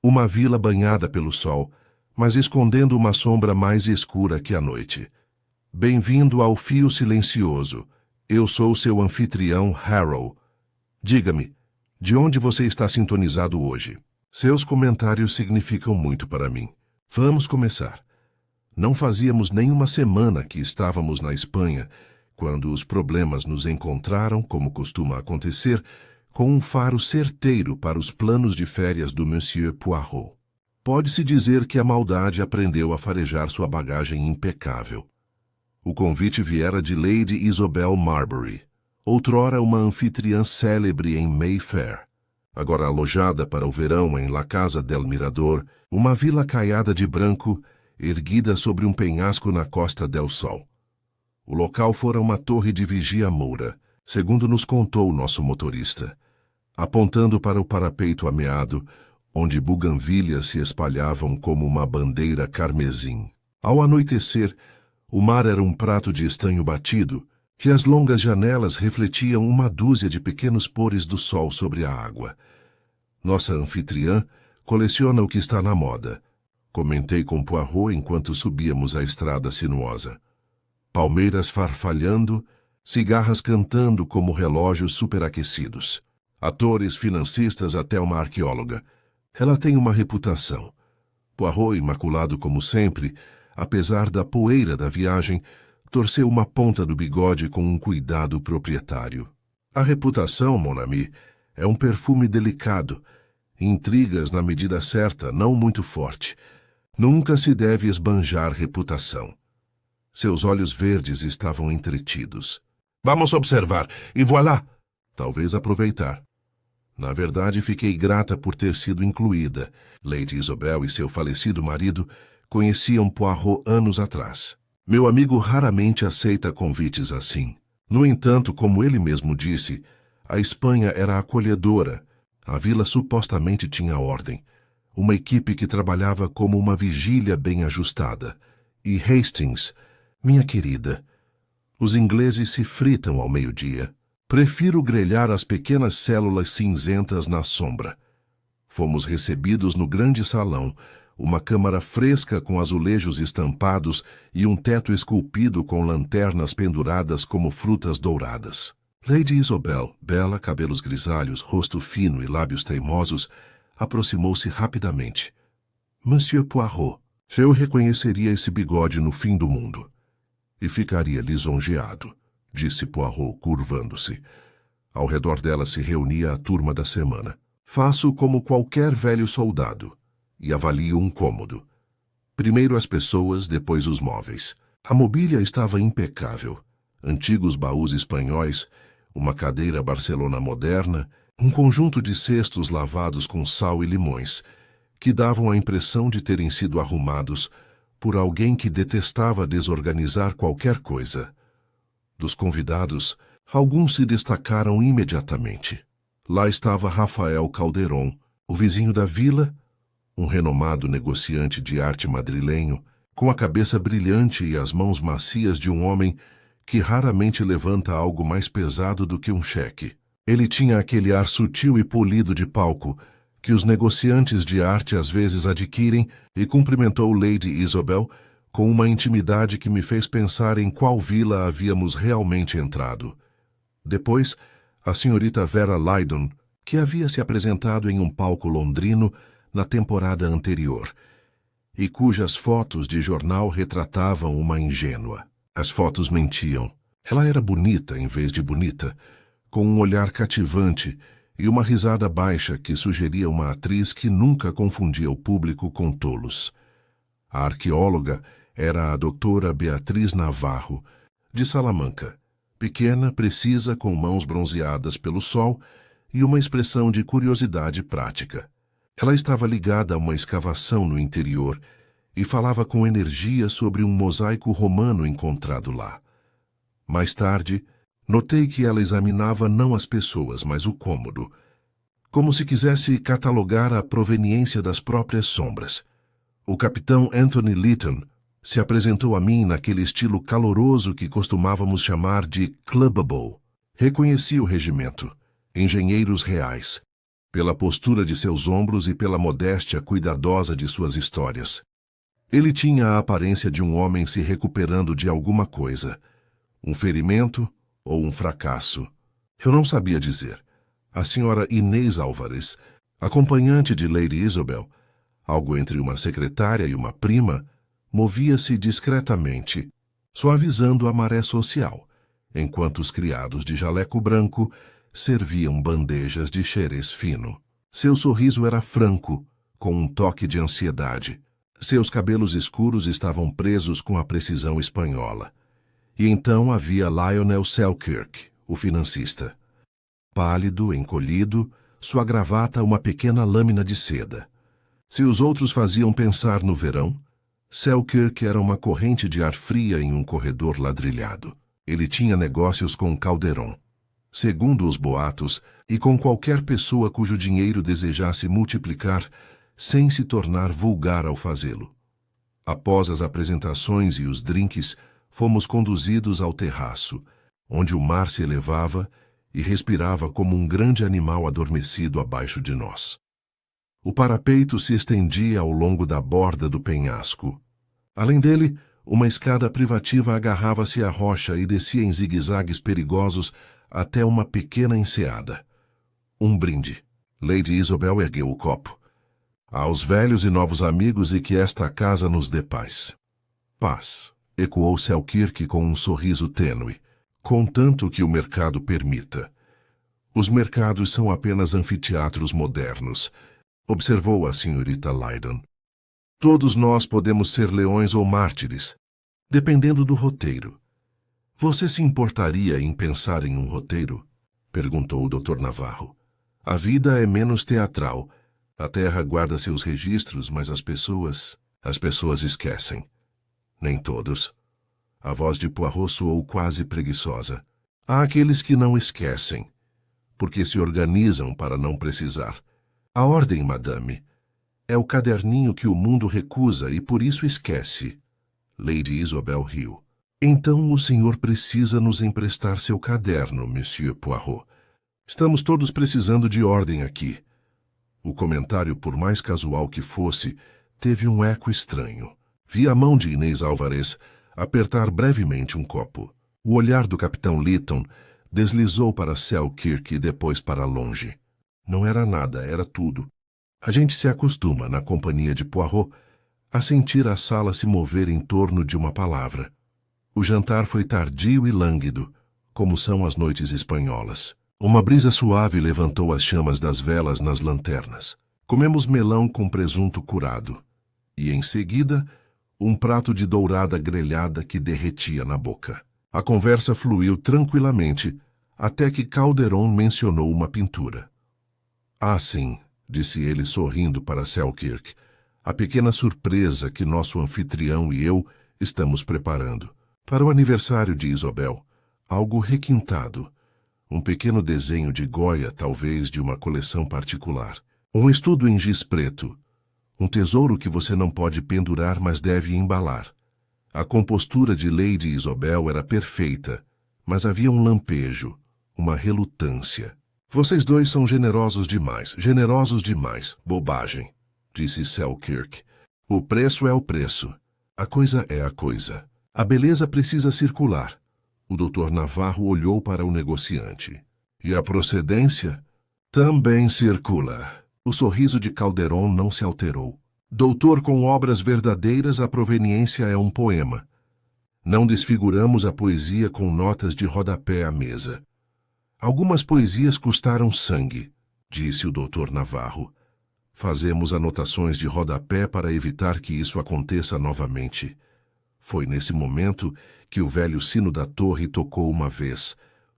Uma vila banhada pelo sol, mas escondendo uma sombra mais escura que a noite. Bem-vindo ao Fio Silencioso. Eu sou seu anfitrião, Harold. Diga-me, de onde você está sintonizado hoje? Seus comentários significam muito para mim. Vamos começar. Não fazíamos nem uma semana que estávamos na Espanha, quando os problemas nos encontraram, como costuma acontecer, com um faro certeiro para os planos de férias do Monsieur Poirot. Pode-se dizer que a maldade aprendeu a farejar sua bagagem impecável. O convite viera de Lady Isabel Marbury, outrora uma anfitriã célebre em Mayfair, agora alojada para o verão em La Casa del Mirador, uma vila caiada de branco, erguida sobre um penhasco na Costa del Sol. O local fora uma torre de vigia moura, segundo nos contou nosso motorista, apontando para o parapeito ameado, onde buganvílias se espalhavam como uma bandeira carmesim. Ao anoitecer, o mar era um prato de estanho batido, e as longas janelas refletiam uma dúzia de pequenos pores do sol sobre a água. Nossa anfitriã coleciona o que está na moda, comentei com Poirot enquanto subíamos a estrada sinuosa. Palmeiras farfalhando, cigarras cantando como relógios superaquecidos. Atores, financistas, até uma arqueóloga. Ela tem uma reputação. Poirot, imaculado como sempre, apesar da poeira da viagem, torceu uma ponta do bigode com um cuidado proprietário. A reputação, mon ami, é um perfume delicado. Intrigas na medida certa, não muito forte. Nunca se deve esbanjar reputação. Seus olhos verdes estavam entretidos. Vamos observar, e voilá! Talvez aproveitar. Na verdade, fiquei grata por ter sido incluída. Lady Isabel e seu falecido marido conheciam Poirot anos atrás. Meu amigo raramente aceita convites assim. No entanto, como ele mesmo disse, a Espanha era acolhedora. A vila supostamente tinha ordem. Uma equipe que trabalhava como uma vigília bem ajustada. E Hastings, minha querida, os ingleses se fritam ao meio-dia. Prefiro grelhar as pequenas células cinzentas na sombra. Fomos recebidos no grande salão, uma câmara fresca com azulejos estampados e um teto esculpido com lanternas penduradas como frutas douradas. Lady Isabel, bela, cabelos grisalhos, rosto fino e lábios teimosos, aproximou-se rapidamente. Monsieur Poirot, eu reconheceria esse bigode no fim do mundo. E ficaria lisonjeado, disse Poirot, curvando-se. Ao redor dela se reunia a turma da semana. Faço como qualquer velho soldado e avalio um cômodo. Primeiro as pessoas, depois os móveis. A mobília estava impecável. Antigos baús espanhóis, uma cadeira Barcelona moderna, um conjunto de cestos lavados com sal e limões, que davam a impressão de terem sido arrumados por alguém que detestava desorganizar qualquer coisa. Dos convidados, alguns se destacaram imediatamente. Lá estava Rafael Calderon, o vizinho da vila, um renomado negociante de arte madrilenho, com a cabeça brilhante e as mãos macias de um homem que raramente levanta algo mais pesado do que um cheque. Ele tinha aquele ar sutil e polido de palco que os negociantes de arte às vezes adquirem e cumprimentou Lady Isabel com uma intimidade que me fez pensar em qual vila havíamos realmente entrado. Depois, a senhorita Vera Lydon, que havia se apresentado em um palco londrino na temporada anterior, e cujas fotos de jornal retratavam uma ingênua. As fotos mentiam. Ela era bonita em vez de bonita, com um olhar cativante e uma risada baixa que sugeria uma atriz que nunca confundia o público com tolos. A arqueóloga era a doutora Beatriz Navarro, de Salamanca, pequena, precisa, com mãos bronzeadas pelo sol e uma expressão de curiosidade prática. Ela estava ligada a uma escavação no interior e falava com energia sobre um mosaico romano encontrado lá. Mais tarde, notei que ela examinava não as pessoas, mas o cômodo, como se quisesse catalogar a proveniência das próprias sombras. O capitão Anthony Lytton se apresentou a mim naquele estilo caloroso que costumávamos chamar de clubbable. Reconheci o regimento, engenheiros reais, pela postura de seus ombros e pela modéstia cuidadosa de suas histórias. Ele tinha a aparência de um homem se recuperando de alguma coisa, um ferimento ou um fracasso. Eu não sabia dizer. A senhora Inês Álvares, acompanhante de Lady Isobel, algo entre uma secretária e uma prima, movia-se discretamente, suavizando a maré social, enquanto os criados de jaleco branco serviam bandejas de xerez fino. Seu sorriso era franco, com um toque de ansiedade. Seus cabelos escuros estavam presos com a precisão espanhola. E então havia Lionel Selkirk, o financista. Pálido, encolhido, sua gravata uma pequena lâmina de seda. Se os outros faziam pensar no verão, Selkirk era uma corrente de ar fria em um corredor ladrilhado. Ele tinha negócios com Calderon, segundo os boatos, e com qualquer pessoa cujo dinheiro desejasse multiplicar sem se tornar vulgar ao fazê-lo. Após as apresentações e os drinques, fomos conduzidos ao terraço, onde o mar se elevava e respirava como um grande animal adormecido abaixo de nós. O parapeito se estendia ao longo da borda do penhasco. Além dele, uma escada privativa agarrava-se à rocha e descia em zigue-zagues perigosos até uma pequena enseada. Um brinde. Lady Isobel ergueu o copo. Aos velhos e novos amigos e que esta casa nos dê paz. Paz, ecoou Selkirk com um sorriso tênue, contanto que o mercado permita. Os mercados são apenas anfiteatros modernos, observou a senhorita Lydon. Todos nós podemos ser leões ou mártires, dependendo do roteiro. Você se importaria em pensar em um roteiro? Perguntou o Dr. Navarro. A vida é menos teatral. A terra guarda seus registros, mas as pessoas esquecem. Nem todos. A voz de Poirot soou quase preguiçosa. Há aqueles que não esquecem, porque se organizam para não precisar. A ordem, madame, é o caderninho que o mundo recusa e por isso esquece. Lady Isobel riu. Então o senhor precisa nos emprestar seu caderno, Monsieur Poirot. Estamos todos precisando de ordem aqui. O comentário, por mais casual que fosse, teve um eco estranho. Vi a mão de Inês Álvares apertar brevemente um copo. O olhar do capitão Lytton deslizou para Selkirk e depois para longe. Não era nada, era tudo. A gente se acostuma, na companhia de Poirot, a sentir a sala se mover em torno de uma palavra. O jantar foi tardio e lânguido, como são as noites espanholas. Uma brisa suave levantou as chamas das velas nas lanternas. Comemos melão com presunto curado. E, em seguida, um prato de dourada grelhada que derretia na boca. A conversa fluiu tranquilamente, até que Calderon mencionou uma pintura. Ah, sim, disse ele sorrindo para Selkirk, a pequena surpresa que nosso anfitrião e eu estamos preparando. Para o aniversário de Isobel, algo requintado. Um pequeno desenho de Goya, talvez de uma coleção particular. Um estudo em giz preto. Um tesouro que você não pode pendurar, mas deve embalar. A compostura de Lady Isobel era perfeita, mas havia um lampejo, uma relutância. Vocês dois são generosos demais. Bobagem, disse Selkirk. O preço é o preço. A coisa é a coisa. A beleza precisa circular. O Dr. Navarro olhou para o negociante. E a procedência? Também circula. O sorriso de Calderon não se alterou. Doutor, com obras verdadeiras, a proveniência é um poema. Não desfiguramos a poesia com notas de rodapé à mesa. Algumas poesias custaram sangue, disse o Dr. Navarro. Fazemos anotações de rodapé para evitar que isso aconteça novamente. Foi nesse momento que o velho sino da torre tocou uma vez,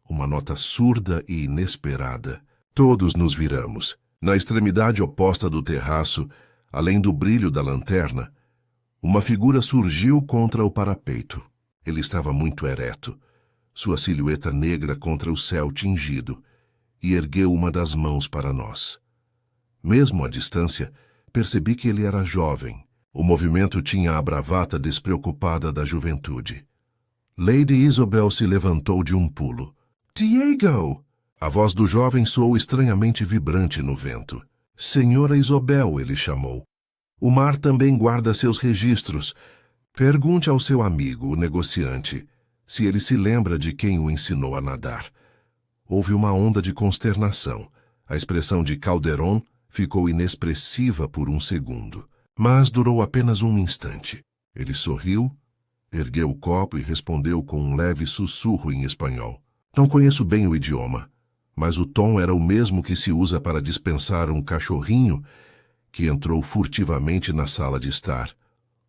uma nota surda e inesperada. Todos nos viramos. Na extremidade oposta do terraço, além do brilho da lanterna, uma figura surgiu contra o parapeito. Ele estava muito ereto, sua silhueta negra contra o céu tingido, e ergueu uma das mãos para nós. Mesmo à distância, percebi que ele era jovem. O movimento tinha a bravata despreocupada da juventude. Lady Isobel se levantou de um pulo. Diego! A voz do jovem soou estranhamente vibrante no vento. Senhora Isobel, ele chamou. O mar também guarda seus registros. Pergunte ao seu amigo, o negociante, se ele se lembra de quem o ensinou a nadar. Houve uma onda de consternação. A expressão de Calderon ficou inexpressiva por um segundo, mas durou apenas um instante. Ele sorriu, ergueu o copo e respondeu com um leve sussurro em espanhol. Não conheço bem o idioma, mas o tom era o mesmo que se usa para dispensar um cachorrinho que entrou furtivamente na sala de estar.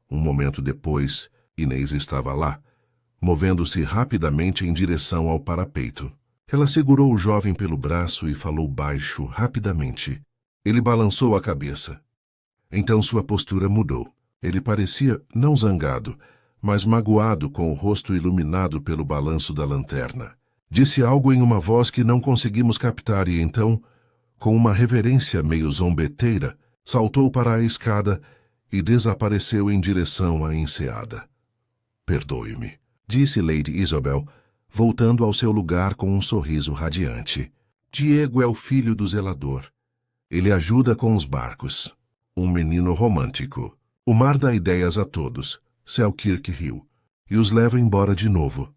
Um momento depois, Inês estava lá, movendo-se rapidamente em direção ao parapeito. Ela segurou o jovem pelo braço e falou baixo, rapidamente. Ele balançou a cabeça. Então sua postura mudou. Ele parecia não zangado, mas magoado com o rosto iluminado pelo balanço da lanterna. Disse algo em uma voz que não conseguimos captar e então, com uma reverência meio zombeteira, saltou para a escada e desapareceu em direção à enseada. Perdoe-me, disse Lady Isobel, voltando ao seu lugar com um sorriso radiante. Diego é o filho do zelador. Ele ajuda com os barcos. Um menino romântico. O mar dá ideias a todos, Selkirk riu, e os leva embora de novo.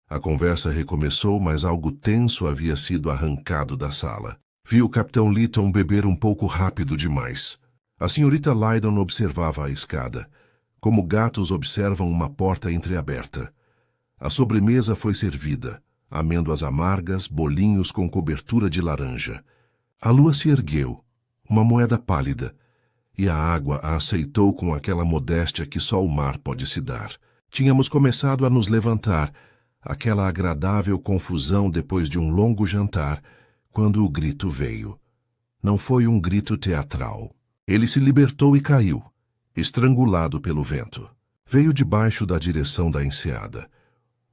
A conversa recomeçou, mas algo tenso havia sido arrancado da sala. Viu o Capitão Lytton beber um pouco rápido demais. A senhorita Lydon observava a escada, como gatos observam uma porta entreaberta. A sobremesa foi servida, amêndoas amargas, bolinhos com cobertura de laranja. A lua se ergueu, uma moeda pálida, e a água a aceitou com aquela modéstia que só o mar pode se dar. Tínhamos começado a nos levantar, aquela agradável confusão depois de um longo jantar, quando o grito veio. Não foi um grito teatral. Ele se libertou e caiu, estrangulado pelo vento. Veio debaixo da direção da enseada.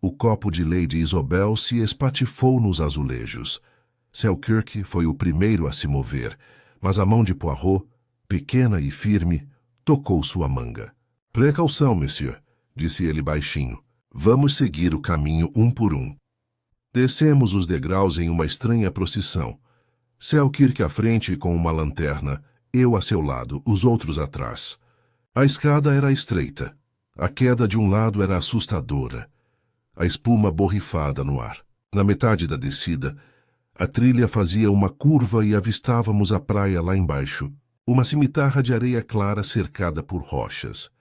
O copo de Lady Isobel se espatifou nos azulejos. Selkirk foi o primeiro a se mover, mas a mão de Poirot, pequena e firme, tocou sua manga. Precaução, monsieur, disse ele baixinho. Vamos seguir o caminho um por um. Descemos os degraus em uma estranha procissão. Selkirk à frente com uma lanterna, eu a seu lado, os outros atrás. A escada era estreita. A queda de um lado era assustadora. A espuma borrifada no ar. Na metade da descida, a trilha fazia uma curva e avistávamos a praia lá embaixo. Uma cimitarra de areia clara cercada por rochas.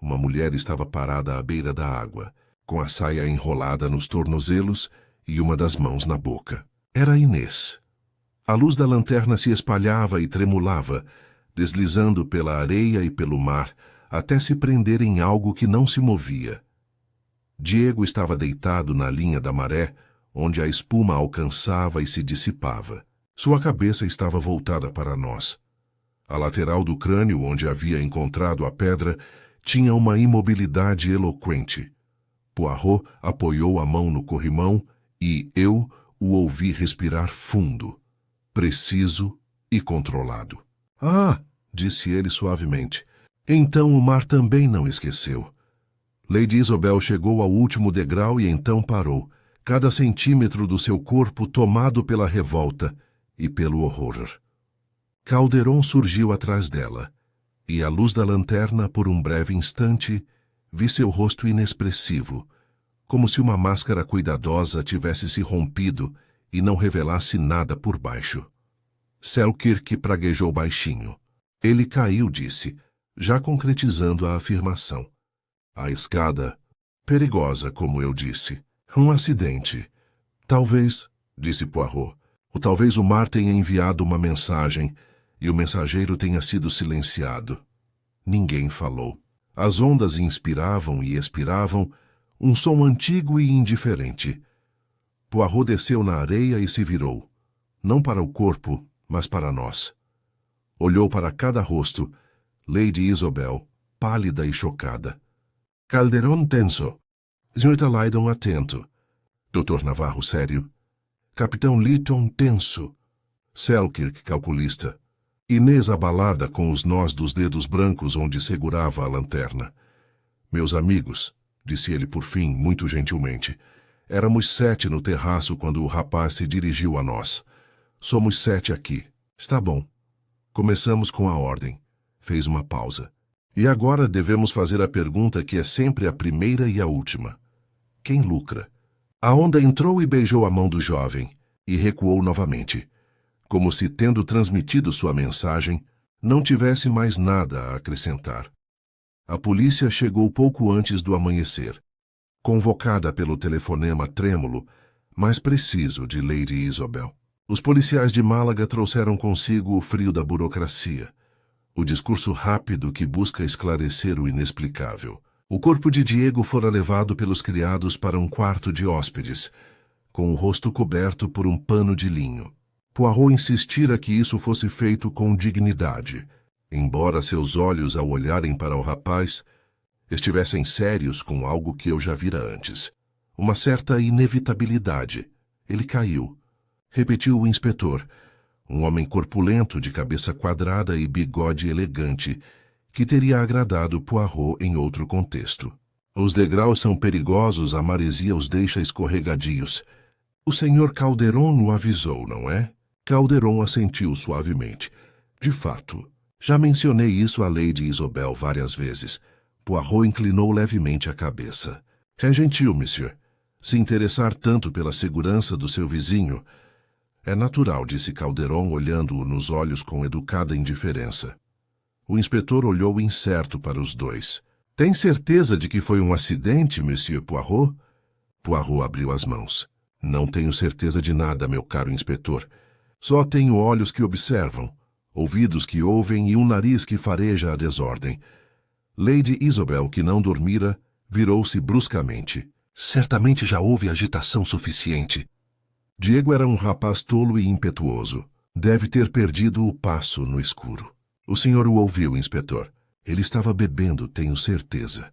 Uma mulher estava parada à beira da água, com a saia enrolada nos tornozelos e uma das mãos na boca. Era Inês. A luz da lanterna se espalhava e tremulava, deslizando pela areia e pelo mar, até se prender em algo que não se movia. Diego estava deitado na linha da maré, onde a espuma alcançava e se dissipava. Sua cabeça estava voltada para nós. A lateral do crânio, onde havia encontrado a pedra, tinha uma imobilidade eloquente. Poirot apoiou a mão no corrimão e eu o ouvi respirar fundo, preciso e controlado. Ah, disse ele suavemente. Então o mar também não esqueceu. Lady Isobel chegou ao último degrau e então parou, cada centímetro do seu corpo tomado pela revolta e pelo horror. Calderon surgiu atrás dela, e à luz da lanterna, por um breve instante, vi seu rosto inexpressivo, como se uma máscara cuidadosa tivesse se rompido e não revelasse nada por baixo. Selkirk praguejou baixinho. Ele caiu, disse, já concretizando a afirmação. A escada, perigosa, como eu disse. Um acidente. Talvez, disse Poirot, ou talvez o mar tenha enviado uma mensagem e o mensageiro tenha sido silenciado. Ninguém falou. As ondas inspiravam e expiravam um som antigo e indiferente. Poirot desceu na areia e se virou, não para o corpo, mas para nós. Olhou para cada rosto, Lady Isobel, pálida e chocada. Calderon tenso. Senhorita Lydon atento. Dr. Navarro sério. Capitão Lytton tenso. Selkirk calculista. Inês abalada com os nós dos dedos brancos onde segurava a lanterna. Meus amigos, disse ele por fim, muito gentilmente, Éramos 7 no terraço quando o rapaz se dirigiu a nós. Somos 7 aqui. Está bom. Começamos com a ordem. Fez uma pausa. E agora devemos fazer a pergunta que é sempre a primeira e a última. Quem lucra? A onda entrou e beijou a mão do jovem, e recuou novamente, como se, tendo transmitido sua mensagem, não tivesse mais nada a acrescentar. A polícia chegou pouco antes do amanhecer, convocada pelo telefonema trêmulo, mas preciso de Lady Isabel. Os policiais de Málaga trouxeram consigo o frio da burocracia, o discurso rápido que busca esclarecer o inexplicável. O corpo de Diego fora levado pelos criados para um quarto de hóspedes, com o rosto coberto por um pano de linho. Poirot insistira que isso fosse feito com dignidade, embora seus olhos, ao olharem para o rapaz, estivessem sérios com algo que eu já vira antes. Uma certa inevitabilidade. Ele caiu. Repetiu o inspetor, um homem corpulento de cabeça quadrada e bigode elegante, que teria agradado Poirot em outro contexto. Os degraus são perigosos, a maresia os deixa escorregadios. O senhor Calderon o avisou, não é? Calderon assentiu suavemente. De fato, já mencionei isso a Lady Isabel várias vezes. Poirot inclinou levemente a cabeça. É gentil, monsieur. Se interessar tanto pela segurança do seu vizinho. É natural, disse Calderon, olhando-o nos olhos com educada indiferença. O inspetor olhou incerto para os dois. Tem certeza de que foi um acidente, monsieur Poirot? Poirot abriu as mãos. Não tenho certeza de nada, meu caro inspetor. Só tenho olhos que observam, ouvidos que ouvem e um nariz que fareja a desordem. Lady Isabel, que não dormira, virou-se bruscamente. Certamente já houve agitação suficiente. Diego era um rapaz tolo e impetuoso. Deve ter perdido o passo no escuro. O senhor o ouviu, inspetor. Ele estava bebendo, tenho certeza.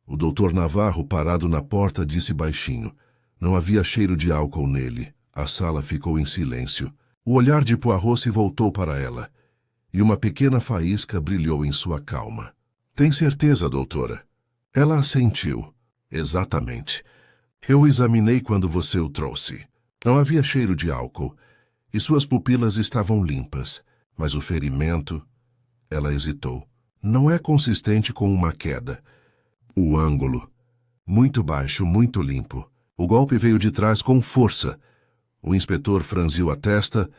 O doutor Navarro, parado na porta, disse baixinho. Não havia cheiro de álcool nele. A sala ficou em silêncio. O olhar de Poirot se voltou para ela, e uma pequena faísca brilhou em sua calma. Tem certeza, doutora? Ela assentiu. Exatamente. Eu o examinei quando você o trouxe. Não havia cheiro de álcool, e suas pupilas estavam limpas, mas o ferimento... Ela hesitou. Não é consistente com uma queda. O ângulo. Muito baixo, muito limpo. O golpe veio de trás com força. O inspetor franziu a testa,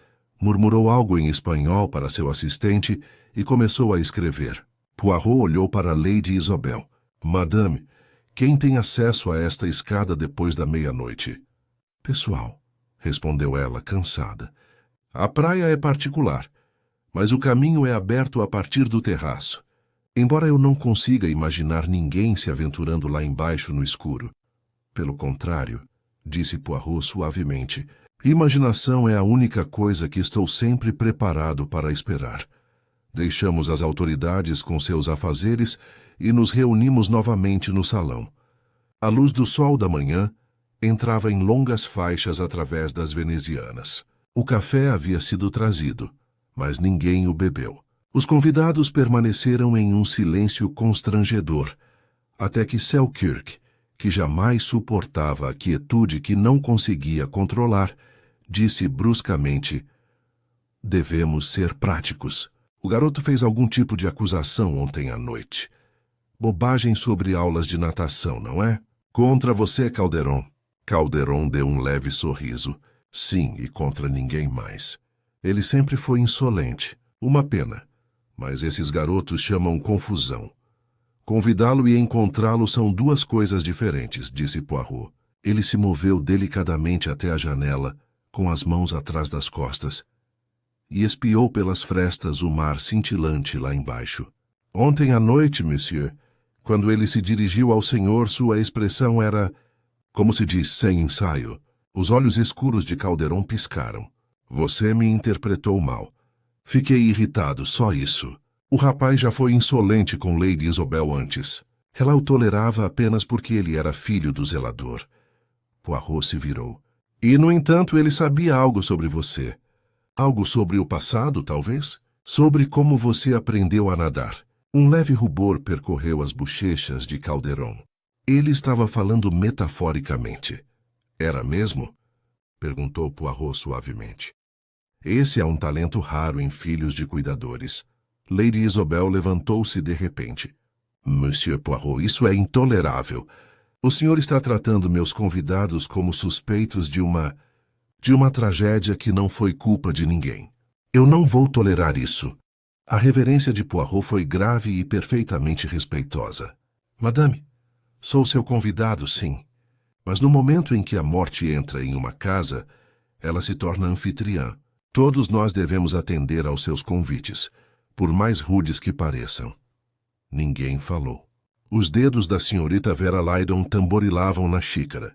murmurou algo em espanhol para seu assistente e começou a escrever. Poirot olhou para Lady Isabel. Madame, quem tem acesso a esta escada depois da meia-noite? Pessoal, respondeu ela, cansada. A praia é particular, mas o caminho é aberto a partir do terraço. Embora eu não consiga imaginar ninguém se aventurando lá embaixo no escuro. Pelo contrário, disse Poirot suavemente, imaginação é a única coisa que estou sempre preparado para esperar. Deixamos as autoridades com seus afazeres e nos reunimos novamente no salão. A luz do sol da manhã entrava em longas faixas através das venezianas. O café havia sido trazido, mas ninguém o bebeu. Os convidados permaneceram em um silêncio constrangedor, até que Selkirk, que jamais suportava a quietude que não conseguia controlar, disse bruscamente, devemos ser práticos. O garoto fez algum tipo de acusação ontem à noite. Bobagem sobre aulas de natação, não é? Contra você, Calderon. Calderon deu um leve sorriso. Sim, e contra ninguém mais. Ele sempre foi insolente. Uma pena. Mas esses garotos chamam confusão. Convidá-lo e encontrá-lo são duas coisas diferentes, disse Poirot. Ele se moveu delicadamente até a janela, com as mãos atrás das costas, e espiou pelas frestas o mar cintilante lá embaixo. Ontem à noite, monsieur, quando ele se dirigiu ao senhor, sua expressão era, como se diz, sem ensaio. Os olhos escuros de Calderon piscaram. Você me interpretou mal. Fiquei irritado, só isso. O rapaz já foi insolente com Lady Isabel antes. Ela o tolerava apenas porque ele era filho do zelador. Poirot se virou. E, no entanto, ele sabia algo sobre você. Algo sobre o passado, talvez? Sobre como você aprendeu a nadar. Um leve rubor percorreu as bochechas de Calderon. Ele estava falando metaforicamente. Era mesmo? Perguntou Poirot suavemente. Esse é um talento raro em filhos de cuidadores. Lady Isobel levantou-se de repente. Monsieur Poirot, isso é intolerável. O senhor está tratando meus convidados como suspeitos de uma tragédia que não foi culpa de ninguém. Eu não vou tolerar isso. A reverência de Poirot foi grave e perfeitamente respeitosa. Madame, sou seu convidado, sim. Mas no momento em que a morte entra em uma casa, ela se torna anfitriã. Todos nós devemos atender aos seus convites, por mais rudes que pareçam. Ninguém falou. Os dedos da senhorita Vera Lydon tamborilavam na xícara.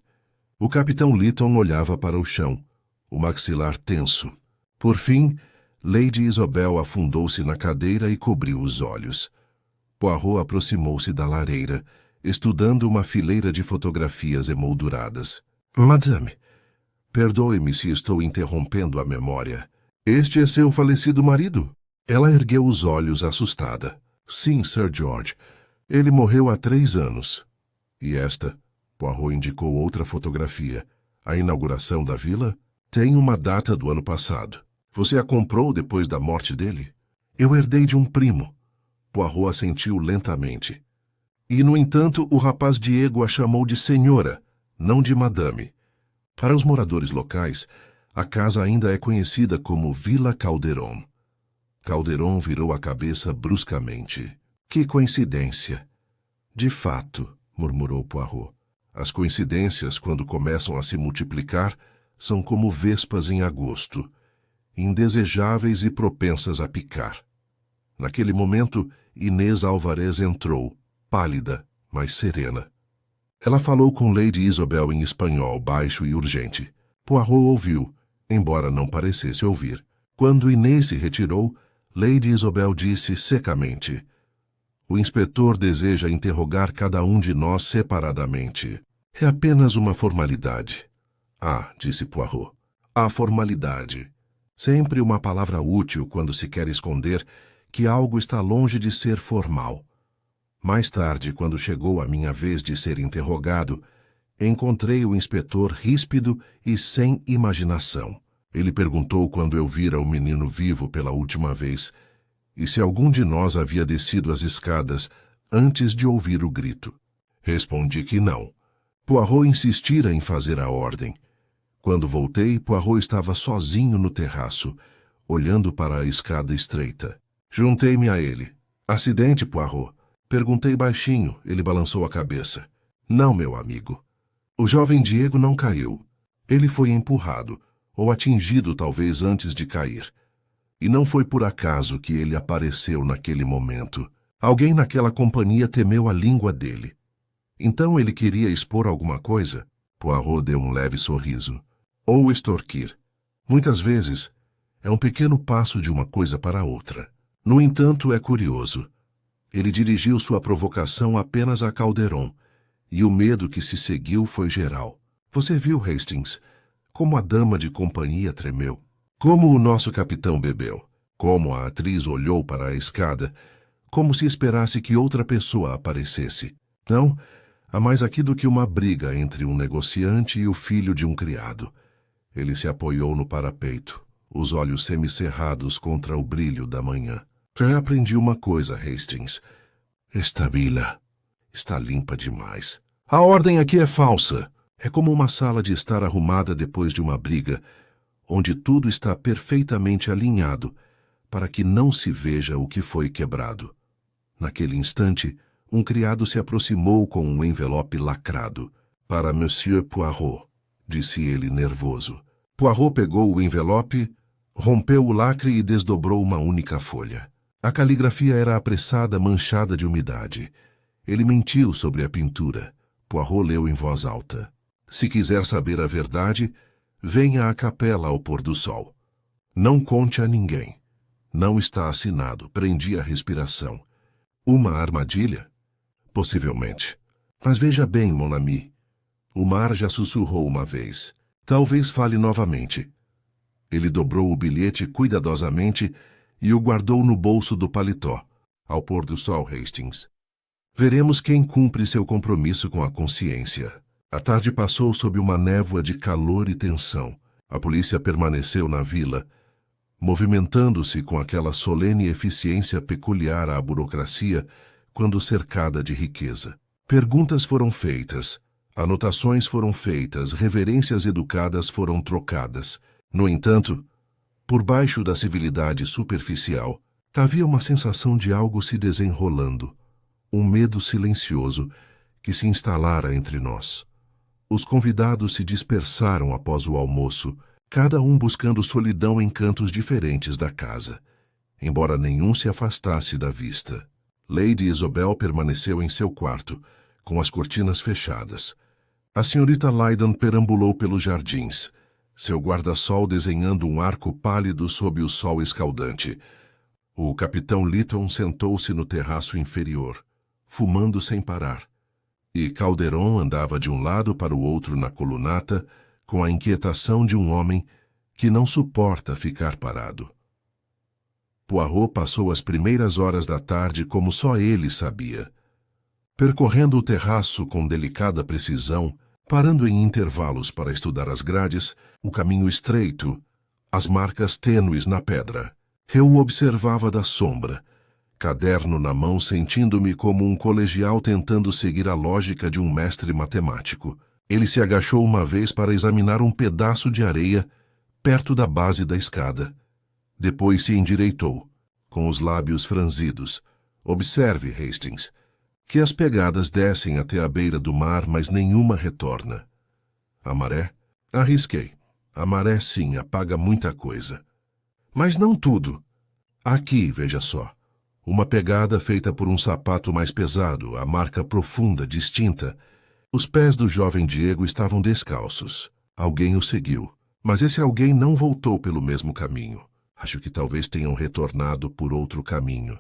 O capitão Lytton olhava para o chão, o maxilar tenso. Por fim, Lady Isobel afundou-se na cadeira e cobriu os olhos. Poirot aproximou-se da lareira, estudando uma fileira de fotografias emolduradas. Madame, perdoe-me se estou interrompendo a memória. Este é seu falecido marido? Ela ergueu os olhos assustada. Sim, Sir George. Ele morreu há 3 anos. E esta? Poirot indicou outra fotografia. A inauguração da vila? Tem uma data do ano passado. Você a comprou depois da morte dele? Eu herdei de um primo. Poirot assentiu lentamente. E, no entanto, o rapaz Diego a chamou de senhora, não de madame. Para os moradores locais, a casa ainda é conhecida como Vila Calderon. Calderon virou a cabeça bruscamente. Que coincidência! De fato, murmurou Poirot. As coincidências, quando começam a se multiplicar, são como vespas em agosto, indesejáveis e propensas a picar. Naquele momento, Inês Alvarez entrou, pálida, mas serena. Ela falou com Lady Isobel em espanhol, baixo e urgente. Poirot ouviu, embora não parecesse ouvir. Quando Inês se retirou, Lady Isobel disse secamente: O inspetor deseja interrogar cada um de nós separadamente. É apenas uma formalidade. Ah, disse Poirot. A formalidade. Sempre uma palavra útil quando se quer esconder que algo está longe de ser formal. Mais tarde, quando chegou a minha vez de ser interrogado, encontrei o inspetor ríspido e sem imaginação. Ele perguntou quando eu vira o menino vivo pela última vez e se algum de nós havia descido as escadas antes de ouvir o grito. Respondi que não. Poirot insistira em fazer a ordem. Quando voltei, Poirot estava sozinho no terraço, olhando para a escada estreita. Juntei-me a ele. Acidente, Poirot? Perguntei baixinho. Ele balançou a cabeça. Não, meu amigo. O jovem Diego não caiu. Ele foi empurrado, ou atingido talvez antes de cair. E não foi por acaso que ele apareceu naquele momento. Alguém naquela companhia temeu a língua dele. Então ele queria expor alguma coisa? Poirot deu um leve sorriso. Ou extorquir. Muitas vezes, é um pequeno passo de uma coisa para outra. No entanto, é curioso. Ele dirigiu sua provocação apenas a Calderon, e o medo que se seguiu foi geral. Você viu, Hastings, como a dama de companhia tremeu? Como o nosso capitão bebeu? Como a atriz olhou para a escada, como se esperasse que outra pessoa aparecesse? Não, há mais aqui do que uma briga entre um negociante e o filho de um criado. Ele se apoiou no parapeito, os olhos semicerrados contra o brilho da manhã. Já aprendi uma coisa, Hastings. Esta vila está limpa demais. A ordem aqui é falsa. É como uma sala de estar arrumada depois de uma briga, onde tudo está perfeitamente alinhado, para que não se veja o que foi quebrado. Naquele instante, um criado se aproximou com um envelope lacrado. Para Monsieur Poirot, disse ele nervoso. Poirot pegou o envelope, rompeu o lacre e desdobrou uma única folha. A caligrafia era apressada, manchada de umidade. Ele mentiu sobre a pintura. Poirot leu em voz alta. Se quiser saber a verdade, venha à capela ao pôr do sol. Não conte a ninguém. Não está assinado. Prendi a respiração. Uma armadilha? Possivelmente. Mas veja bem, mon ami. O mar já sussurrou uma vez. Talvez fale novamente. Ele dobrou o bilhete cuidadosamente e o guardou no bolso do paletó. Ao pôr do sol, Hastings. Veremos quem cumpre seu compromisso com a consciência. A tarde passou sob uma névoa de calor e tensão. A polícia permaneceu na vila, movimentando-se com aquela solene eficiência peculiar à burocracia quando cercada de riqueza. Perguntas foram feitas, anotações foram feitas, reverências educadas foram trocadas. No entanto, por baixo da civilidade superficial, havia uma sensação de algo se desenrolando, um medo silencioso que se instalara entre nós. Os convidados se dispersaram após o almoço, cada um buscando solidão em cantos diferentes da casa, embora nenhum se afastasse da vista. Lady Isobel permaneceu em seu quarto, com as cortinas fechadas. A senhorita Lydon perambulou pelos jardins, seu guarda-sol desenhando um arco pálido sob o sol escaldante. O capitão Lytton sentou-se no terraço inferior, fumando sem parar, e Calderon andava de um lado para o outro na colunata, com a inquietação de um homem que não suporta ficar parado. Poirot passou as primeiras horas da tarde como só ele sabia, percorrendo o terraço com delicada precisão, parando em intervalos para estudar as grades, o caminho estreito, as marcas tênues na pedra. Eu o observava da sombra, caderno na mão, sentindo-me como um colegial tentando seguir a lógica de um mestre matemático. Ele se agachou uma vez para examinar um pedaço de areia perto da base da escada. Depois se endireitou, com os lábios franzidos. Observe, Hastings, que as pegadas descem até a beira do mar, mas nenhuma retorna. A maré? Arrisquei. A maré, sim, apaga muita coisa. Mas não tudo. Aqui, veja só. Uma pegada feita por um sapato mais pesado, a marca profunda, distinta. Os pés do jovem Diego estavam descalços. Alguém o seguiu. Mas esse alguém não voltou pelo mesmo caminho. Acho que talvez tenham retornado por outro caminho.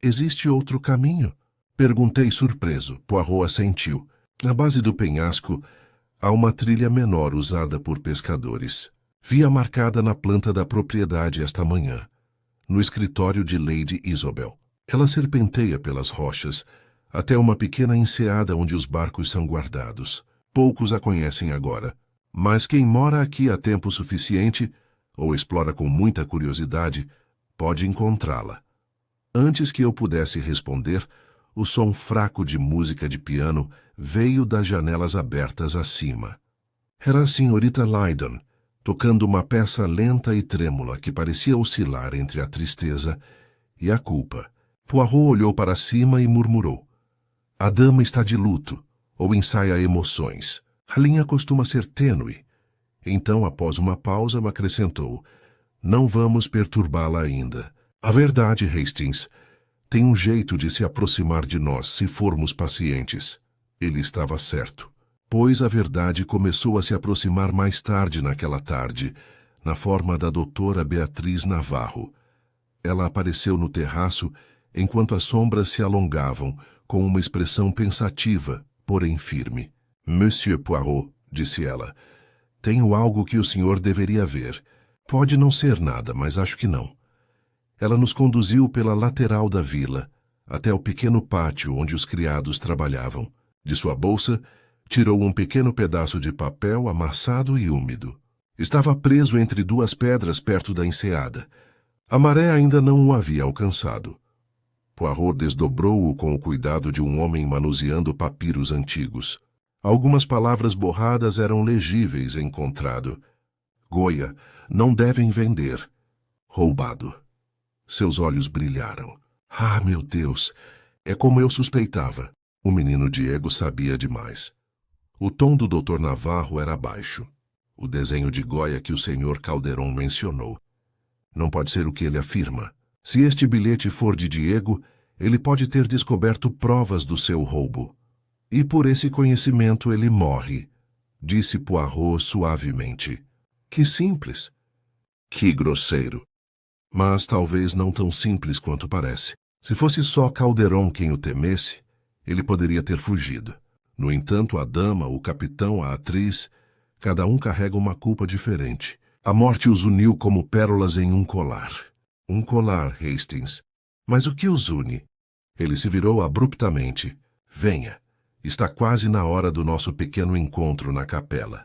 Existe outro caminho? Perguntei surpreso. Poirot assentiu. Na base do penhasco, há uma trilha menor usada por pescadores. Vi-a marcada na planta da propriedade esta manhã, no escritório de Lady Isobel. Ela serpenteia pelas rochas, até uma pequena enseada onde os barcos são guardados. Poucos a conhecem agora, mas quem mora aqui há tempo suficiente, ou explora com muita curiosidade, pode encontrá-la. Antes que eu pudesse responder, o som fraco de música de piano veio das janelas abertas acima. Era a senhorita Lydon, tocando uma peça lenta e trêmula que parecia oscilar entre a tristeza e a culpa. Poirot olhou para cima e murmurou: "A dama está de luto, ou ensaia emoções. A linha costuma ser tênue." Então, após uma pausa, acrescentou: "Não vamos perturbá-la ainda. A verdade, Hastings, tem um jeito de se aproximar de nós se formos pacientes." Ele estava certo, pois a verdade começou a se aproximar mais tarde naquela tarde, na forma da doutora Beatriz Navarro. Ela apareceu no terraço enquanto as sombras se alongavam, com uma expressão pensativa, porém firme. "Monsieur Poirot", disse ela, "tenho algo que o senhor deveria ver. Pode não ser nada, mas acho que não." Ela nos conduziu pela lateral da vila, até o pequeno pátio onde os criados trabalhavam. De sua bolsa, tirou um pequeno pedaço de papel amassado e úmido. Estava preso entre duas pedras perto da enseada. A maré ainda não o havia alcançado. Poirot desdobrou-o com o cuidado de um homem manuseando papiros antigos. Algumas palavras borradas eram legíveis encontrado. "Goya, não devem vender. Roubado." Seus olhos brilharam. "Ah, meu Deus! É como eu suspeitava." O menino Diego sabia demais. O tom do Dr. Navarro era baixo. O desenho de Goya que o Sr. Calderon mencionou. Não pode ser o que ele afirma. Se este bilhete for de Diego, ele pode ter descoberto provas do seu roubo. E por esse conhecimento ele morre, disse Poirot suavemente. Que simples. Que grosseiro. Mas talvez não tão simples quanto parece. Se fosse só Calderon quem o temesse, ele poderia ter fugido. No entanto, a dama, o capitão, a atriz, cada um carrega uma culpa diferente. A morte os uniu como pérolas em um colar. Um colar, Hastings. Mas o que os une? Ele se virou abruptamente. "Venha." Está quase na hora do nosso pequeno encontro na capela.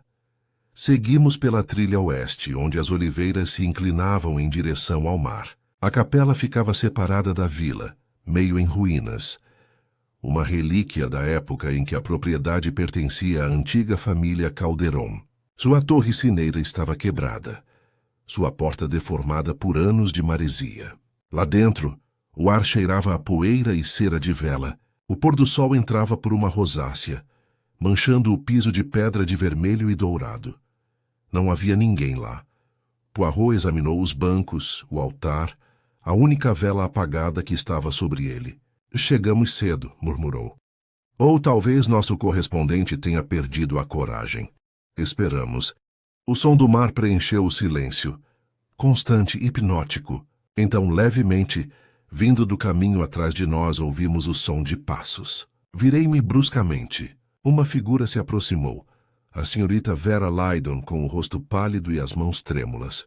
Seguimos pela trilha oeste, onde as oliveiras se inclinavam em direção ao mar. A capela ficava separada da vila, meio em ruínas. Uma relíquia da época em que a propriedade pertencia à antiga família Calderon. Sua torre sineira estava quebrada, sua porta deformada por anos de maresia. Lá dentro, o ar cheirava a poeira e cera de vela. O pôr do sol entrava por uma rosácea, manchando o piso de pedra de vermelho e dourado. Não havia ninguém lá. Poirot examinou os bancos, o altar, a única vela apagada que estava sobre ele. Chegamos cedo, murmurou. Ou talvez nosso correspondente tenha perdido a coragem. Esperamos. O som do mar preencheu o silêncio, constante e hipnótico. Então, levemente, vindo do caminho atrás de nós, ouvimos o som de passos. Virei-me bruscamente. Uma figura se aproximou. A senhorita Vera Lydon, com o rosto pálido e as mãos trêmulas.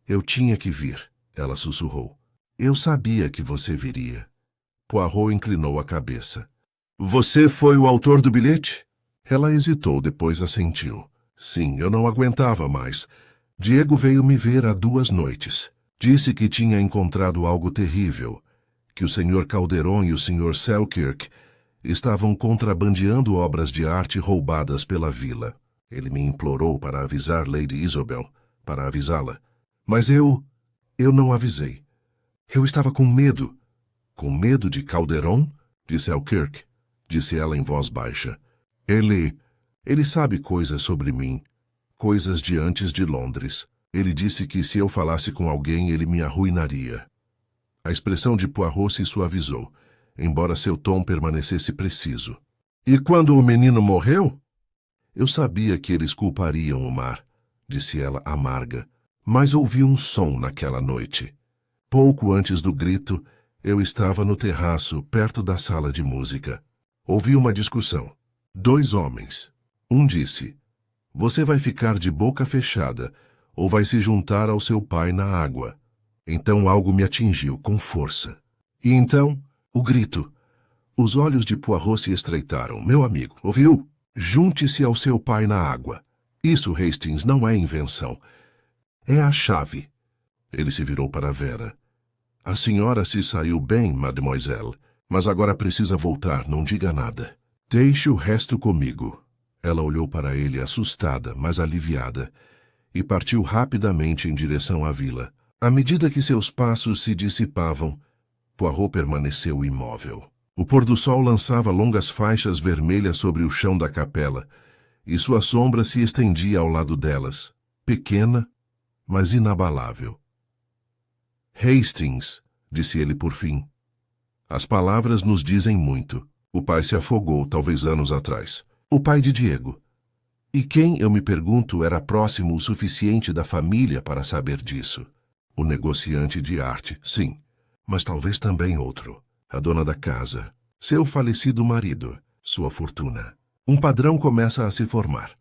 Eu tinha que vir, ela sussurrou. Eu sabia que você viria. Poirot inclinou a cabeça. Você foi o autor do bilhete? Ela hesitou, depois assentiu. Sim, eu não aguentava mais. Diego veio me ver há 2 noites. Disse que tinha encontrado algo terrível, que o Sr. Calderon e o Sr. Selkirk estavam contrabandeando obras de arte roubadas pela vila. Ele me implorou para avisar Lady Isobel, para avisá-la. Mas eu não avisei. Eu estava com medo. Com medo de Calderon? De Selkirk, disse ela em voz baixa. Ele sabe coisas sobre mim, coisas de antes de Londres. Ele disse que se eu falasse com alguém, ele me arruinaria. A expressão de Poirot se suavizou, embora seu tom permanecesse preciso. E quando o menino morreu? Eu sabia que eles culpariam o mar, disse ela amarga, mas ouvi um som naquela noite. Pouco antes do grito, eu estava no terraço, perto da sala de música. Ouvi uma discussão. 2 homens. Um disse, você vai ficar de boca fechada, ou vai se juntar ao seu pai na água. Então algo me atingiu com força. E então, o grito. Os olhos de Poirot se estreitaram. Meu amigo, ouviu? Junte-se ao seu pai na água. Isso, Hastings, não é invenção. É a chave. Ele se virou para Vera. A senhora se saiu bem, mademoiselle, mas agora precisa voltar, não diga nada. Deixe o resto comigo. Ela olhou para ele assustada, mas aliviada, e partiu rapidamente em direção à vila. À medida que seus passos se dissipavam, Poirot permaneceu imóvel. O pôr do sol lançava longas faixas vermelhas sobre o chão da capela, e sua sombra se estendia ao lado delas, pequena, mas inabalável. Hastings, disse ele por fim. As palavras nos dizem muito. O pai se afogou, talvez anos atrás. O pai de Diego. E quem, eu me pergunto, era próximo o suficiente da família para saber disso? O negociante de arte, sim, mas talvez também outro. A dona da casa, seu falecido marido, sua fortuna. Um padrão começa a se formar.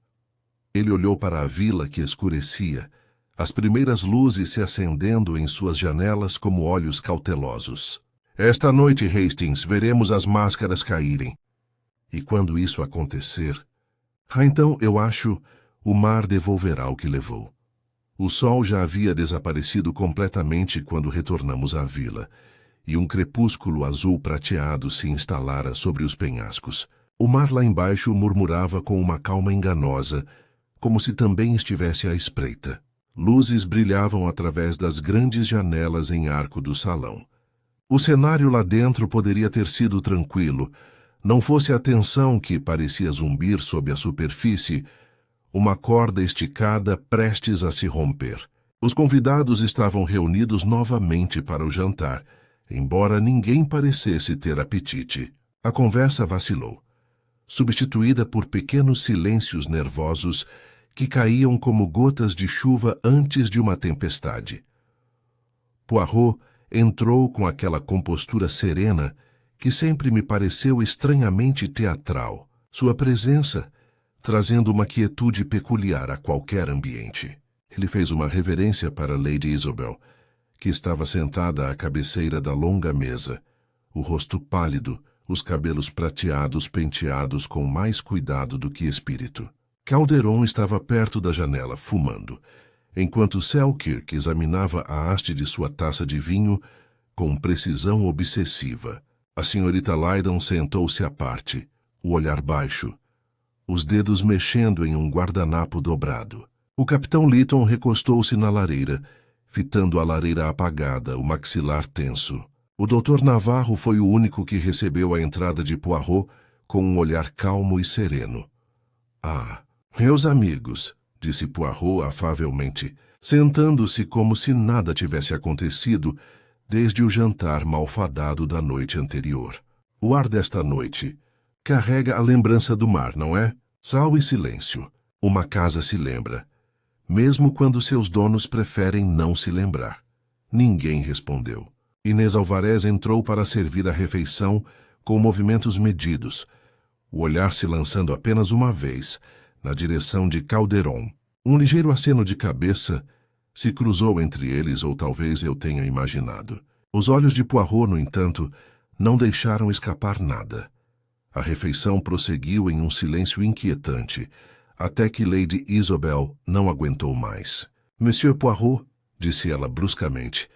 Ele olhou para a vila que escurecia, as primeiras luzes se acendendo em suas janelas como olhos cautelosos. Esta noite, Hastings, veremos as máscaras caírem. E quando isso acontecer, então, eu acho, o mar devolverá o que levou. O sol já havia desaparecido completamente quando retornamos à vila, e um crepúsculo azul prateado se instalara sobre os penhascos. O mar lá embaixo murmurava com uma calma enganosa, como se também estivesse à espreita. Luzes brilhavam através das grandes janelas em arco do salão. O cenário lá dentro poderia ter sido tranquilo, não fosse a tensão que parecia zumbir sob a superfície, uma corda esticada prestes a se romper. Os convidados estavam reunidos novamente para o jantar, embora ninguém parecesse ter apetite. A conversa vacilou, substituída por pequenos silêncios nervosos que caíam como gotas de chuva antes de uma tempestade. Poirot entrou com aquela compostura serena que sempre me pareceu estranhamente teatral. Sua presença, trazendo uma quietude peculiar a qualquer ambiente. Ele fez uma reverência para Lady Isobel, que estava sentada à cabeceira da longa mesa, o rosto pálido, os cabelos prateados penteados com mais cuidado do que espírito. Calderon estava perto da janela, fumando, enquanto Selkirk examinava a haste de sua taça de vinho com precisão obsessiva. A senhorita Lydon sentou-se à parte, o olhar baixo, os dedos mexendo em um guardanapo dobrado. O capitão Lytton recostou-se na lareira, fitando a lareira apagada, o maxilar tenso. O Dr. Navarro foi o único que recebeu a entrada de Poirot com um olhar calmo e sereno. Ah, meus amigos, disse Poirot afavelmente, sentando-se como se nada tivesse acontecido desde o jantar malfadado da noite anterior. O ar desta noite carrega a lembrança do mar, não é? Sal e silêncio. Uma casa se lembra, mesmo quando seus donos preferem não se lembrar. Ninguém respondeu. Inês Alvarez entrou para servir a refeição com movimentos medidos, o olhar se lançando apenas uma vez na direção de Calderon. Um ligeiro aceno de cabeça se cruzou entre eles, ou talvez eu tenha imaginado. Os olhos de Poirot, no entanto, não deixaram escapar nada. A refeição prosseguiu em um silêncio inquietante, até que Lady Isobel não aguentou mais. Monsieur Poirot, disse ela bruscamente,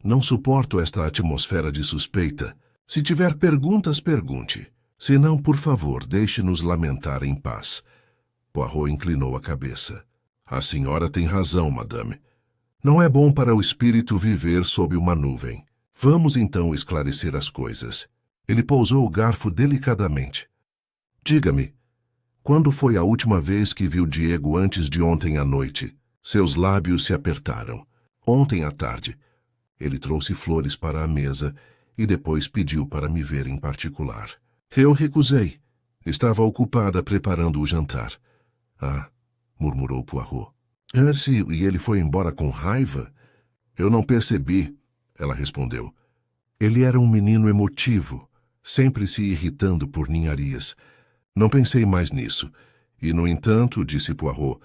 não suporto esta atmosfera de suspeita. Se tiver perguntas, pergunte. Se não, por favor, deixe-nos lamentar em paz. Poirot inclinou a cabeça. A senhora tem razão, madame. Não é bom para o espírito viver sob uma nuvem. Vamos então esclarecer as coisas. Ele pousou o garfo delicadamente. Diga-me, quando foi a última vez que viu Diego antes de ontem à noite? Seus lábios se apertaram. Ontem à tarde. Ele trouxe flores para a mesa e depois pediu para me ver em particular. Eu recusei. Estava ocupada preparando o jantar. Ah, murmurou Poirot. E ele foi embora com raiva? Eu não percebi, ela respondeu. Ele era um menino emotivo, sempre se irritando por ninharias. Não pensei mais nisso. E, no entanto, disse Poirot,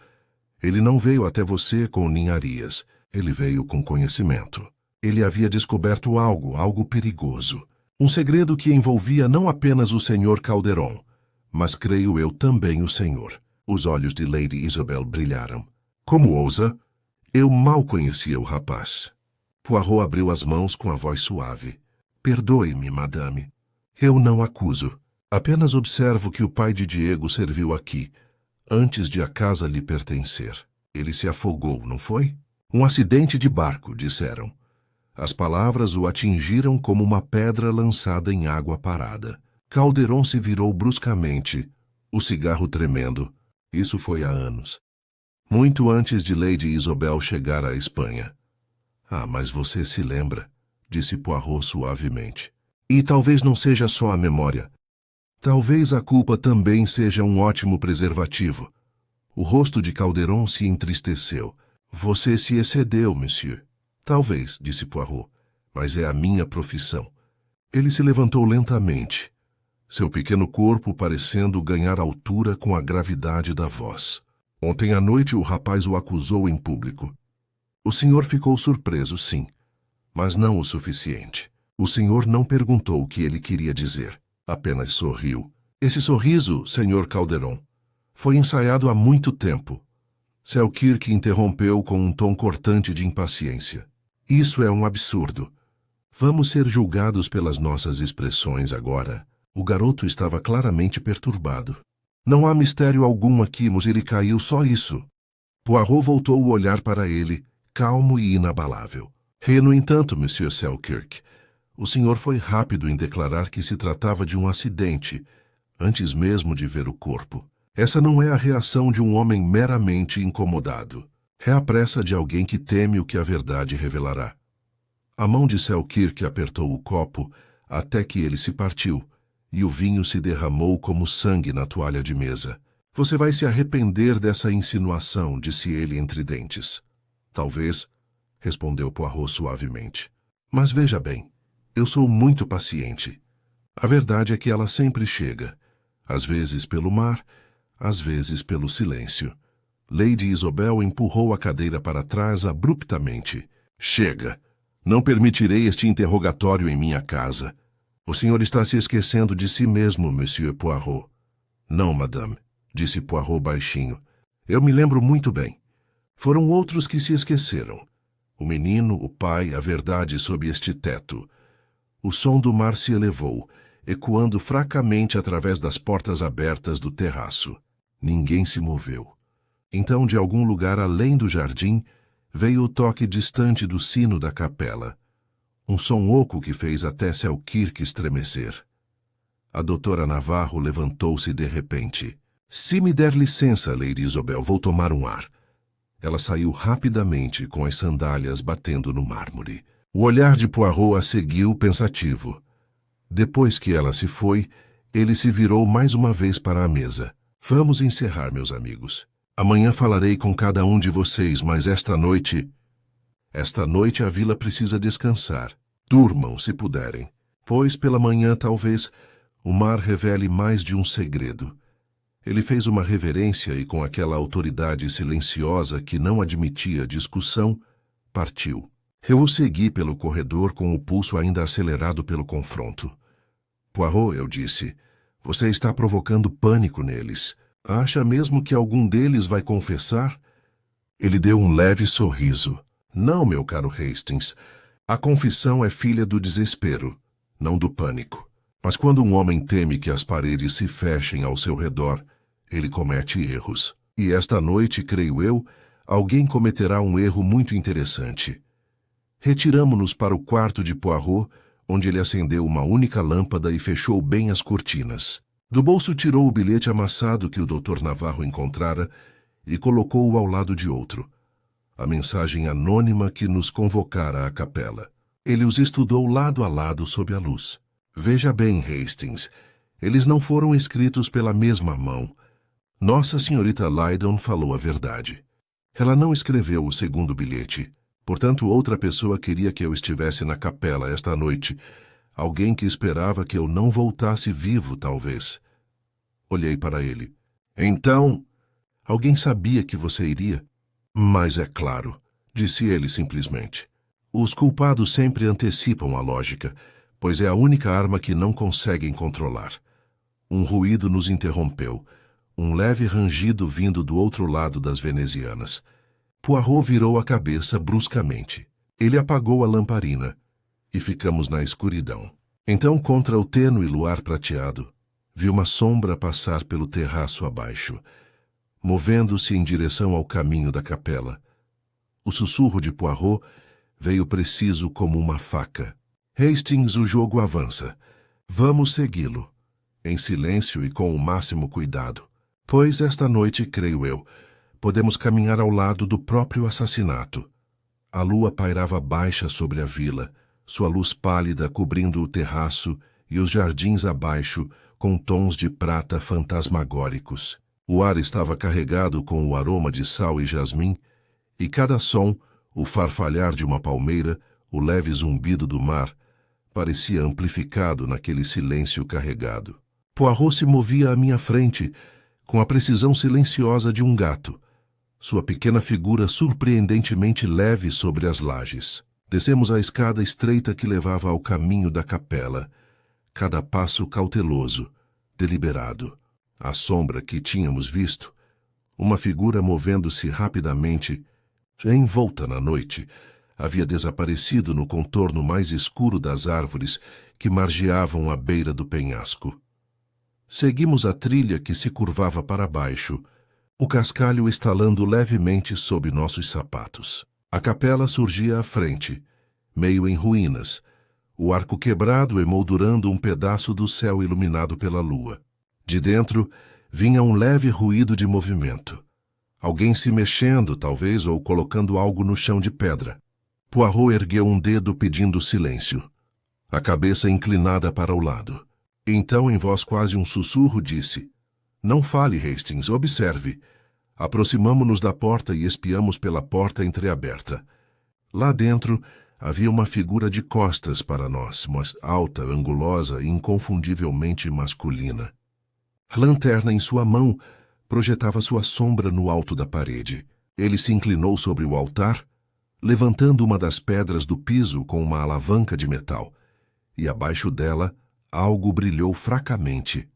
ele não veio até você com ninharias. Ele veio com conhecimento. Ele havia descoberto algo perigoso. Um segredo que envolvia não apenas o Sr. Calderon, mas creio eu também o senhor. Os olhos de Lady Isobel brilharam. Como ousa? Eu mal conhecia o rapaz. Poirot abriu as mãos com a voz suave. Perdoe-me, madame. Eu não acuso. Apenas observo que o pai de Diego serviu aqui, antes de a casa lhe pertencer. Ele se afogou, não foi? Um acidente de barco, disseram. As palavras o atingiram como uma pedra lançada em água parada. Calderon se virou bruscamente, o cigarro tremendo. Isso foi há anos. Muito antes de Lady Isobel chegar à Espanha. Ah, mas você se lembra, disse Poirot suavemente. E talvez não seja só a memória. Talvez a culpa também seja um ótimo preservativo. O rosto de Calderon se entristeceu. Você se excedeu, monsieur. Talvez, disse Poirot, mas é a minha profissão. Ele se levantou lentamente, seu pequeno corpo parecendo ganhar altura com a gravidade da voz. Ontem à noite o rapaz o acusou em público. O senhor ficou surpreso, sim, mas não o suficiente. O senhor não perguntou o que ele queria dizer, apenas sorriu. Esse sorriso, Sr. Calderon, foi ensaiado há muito tempo. Selkirk interrompeu com um tom cortante de impaciência. Isso é um absurdo. Vamos ser julgados pelas nossas expressões agora. O garoto estava claramente perturbado. Não há mistério algum aqui, Mosiricail, só isso. Poirot voltou o olhar para ele, calmo e inabalável. No entanto, Monsieur Selkirk, o senhor foi rápido em declarar que se tratava de um acidente, antes mesmo de ver o corpo. Essa não é a reação de um homem meramente incomodado. É a pressa de alguém que teme o que a verdade revelará. A mão de Selkirk apertou o copo até que ele se partiu, e o vinho se derramou como sangue na toalha de mesa. Você vai se arrepender dessa insinuação, disse ele entre dentes. Talvez, respondeu Poirot suavemente. Mas veja bem, eu sou muito paciente. A verdade é que ela sempre chega, às vezes pelo mar, às vezes pelo silêncio. Lady Isobel empurrou a cadeira para trás abruptamente. Chega! Não permitirei este interrogatório em minha casa. O senhor está se esquecendo de si mesmo, Monsieur Poirot. Não, madame, disse Poirot baixinho. Eu me lembro muito bem. Foram outros que se esqueceram. O menino, o pai, a verdade sob este teto. O som do mar se elevou, ecoando fracamente através das portas abertas do terraço. Ninguém se moveu. Então, de algum lugar além do jardim, veio o toque distante do sino da capela. Um som oco que fez até Selkirk estremecer. A doutora Navarro levantou-se de repente. Se me der licença, Lady Isobel, vou tomar um ar. Ela saiu rapidamente, com as sandálias batendo no mármore. O olhar de Poirot a seguiu pensativo. Depois que ela se foi, ele se virou mais uma vez para a mesa. Vamos encerrar, meus amigos. Amanhã falarei com cada um de vocês, mas esta noite a vila precisa descansar. Durmam, se puderem, pois pela manhã, talvez, o mar revele mais de um segredo. Ele fez uma reverência e, com aquela autoridade silenciosa que não admitia discussão, partiu. Eu o segui pelo corredor com o pulso ainda acelerado pelo confronto. Poirot, eu disse, você está provocando pânico neles. Acha mesmo que algum deles vai confessar? Ele deu um leve sorriso. Não, meu caro Hastings. A confissão é filha do desespero, não do pânico. Mas quando um homem teme que as paredes se fechem ao seu redor, ele comete erros. E esta noite, creio eu, alguém cometerá um erro muito interessante. Retiramo-nos para o quarto de Poirot, onde ele acendeu uma única lâmpada e fechou bem as cortinas. Do bolso tirou o bilhete amassado que o Dr. Navarro encontrara e colocou-o ao lado de outro. A mensagem anônima que nos convocara à capela. Ele os estudou lado a lado sob a luz. Veja bem, Hastings, eles não foram escritos pela mesma mão. Nossa Senhorita Lydon falou a verdade. Ela não escreveu o segundo bilhete. Portanto, outra pessoa queria que eu estivesse na capela esta noite. Alguém que esperava que eu não voltasse vivo, talvez. Olhei para ele. Então, alguém sabia que você iria? Mas é claro, disse ele simplesmente. Os culpados sempre antecipam a lógica, pois é a única arma que não conseguem controlar. Um ruído nos interrompeu, um leve rangido vindo do outro lado das venezianas. Poirot virou a cabeça bruscamente. Ele apagou a lamparina e ficamos na escuridão. Então, contra o tênue luar prateado, vi uma sombra passar pelo terraço abaixo, movendo-se em direção ao caminho da capela. O sussurro de Poirot veio preciso como uma faca. Hastings, o jogo avança. Vamos segui-lo, em silêncio e com o máximo cuidado, pois esta noite, creio eu, podemos caminhar ao lado do próprio assassinato. A lua pairava baixa sobre a vila, sua luz pálida cobrindo o terraço e os jardins abaixo com tons de prata fantasmagóricos. O ar estava carregado com o aroma de sal e jasmim, e cada som, o farfalhar de uma palmeira, o leve zumbido do mar, parecia amplificado naquele silêncio carregado. Poirot se movia à minha frente, com a precisão silenciosa de um gato, sua pequena figura surpreendentemente leve sobre as lajes. Descemos a escada estreita que levava ao caminho da capela, cada passo cauteloso, deliberado. A sombra que tínhamos visto, uma figura movendo-se rapidamente, envolta na noite, havia desaparecido no contorno mais escuro das árvores que margeavam a beira do penhasco. Seguimos a trilha que se curvava para baixo, o cascalho estalando levemente sob nossos sapatos. A capela surgia à frente, meio em ruínas, o arco quebrado emoldurando um pedaço do céu iluminado pela lua. De dentro, vinha um leve ruído de movimento. Alguém se mexendo, talvez, ou colocando algo no chão de pedra. Poirot ergueu um dedo pedindo silêncio, a cabeça inclinada para o lado. Então, em voz quase um sussurro, disse: Não fale, Hastings, observe. Aproximamo-nos da porta e espiamos pela porta entreaberta. Lá dentro havia uma figura de costas para nós, mas alta, angulosa e inconfundivelmente masculina. A lanterna em sua mão projetava sua sombra no alto da parede. Ele se inclinou sobre o altar, levantando uma das pedras do piso com uma alavanca de metal, e abaixo dela Algo brilhou fracamente.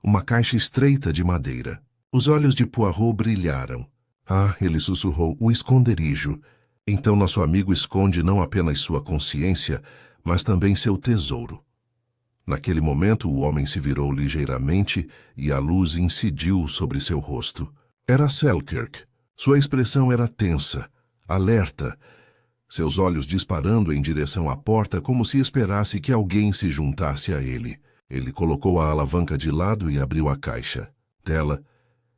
Uma caixa estreita de madeira. Os olhos de Poirot brilharam. Ah, ele sussurrou, o esconderijo. Então nosso amigo esconde não apenas sua consciência, mas também seu tesouro. Naquele momento, o homem se virou ligeiramente e a luz incidiu sobre seu rosto. Era Selkirk. Sua expressão era tensa, alerta, seus olhos disparando em direção à porta como se esperasse que alguém se juntasse a ele. Ele colocou a alavanca de lado e abriu a caixa. Dela,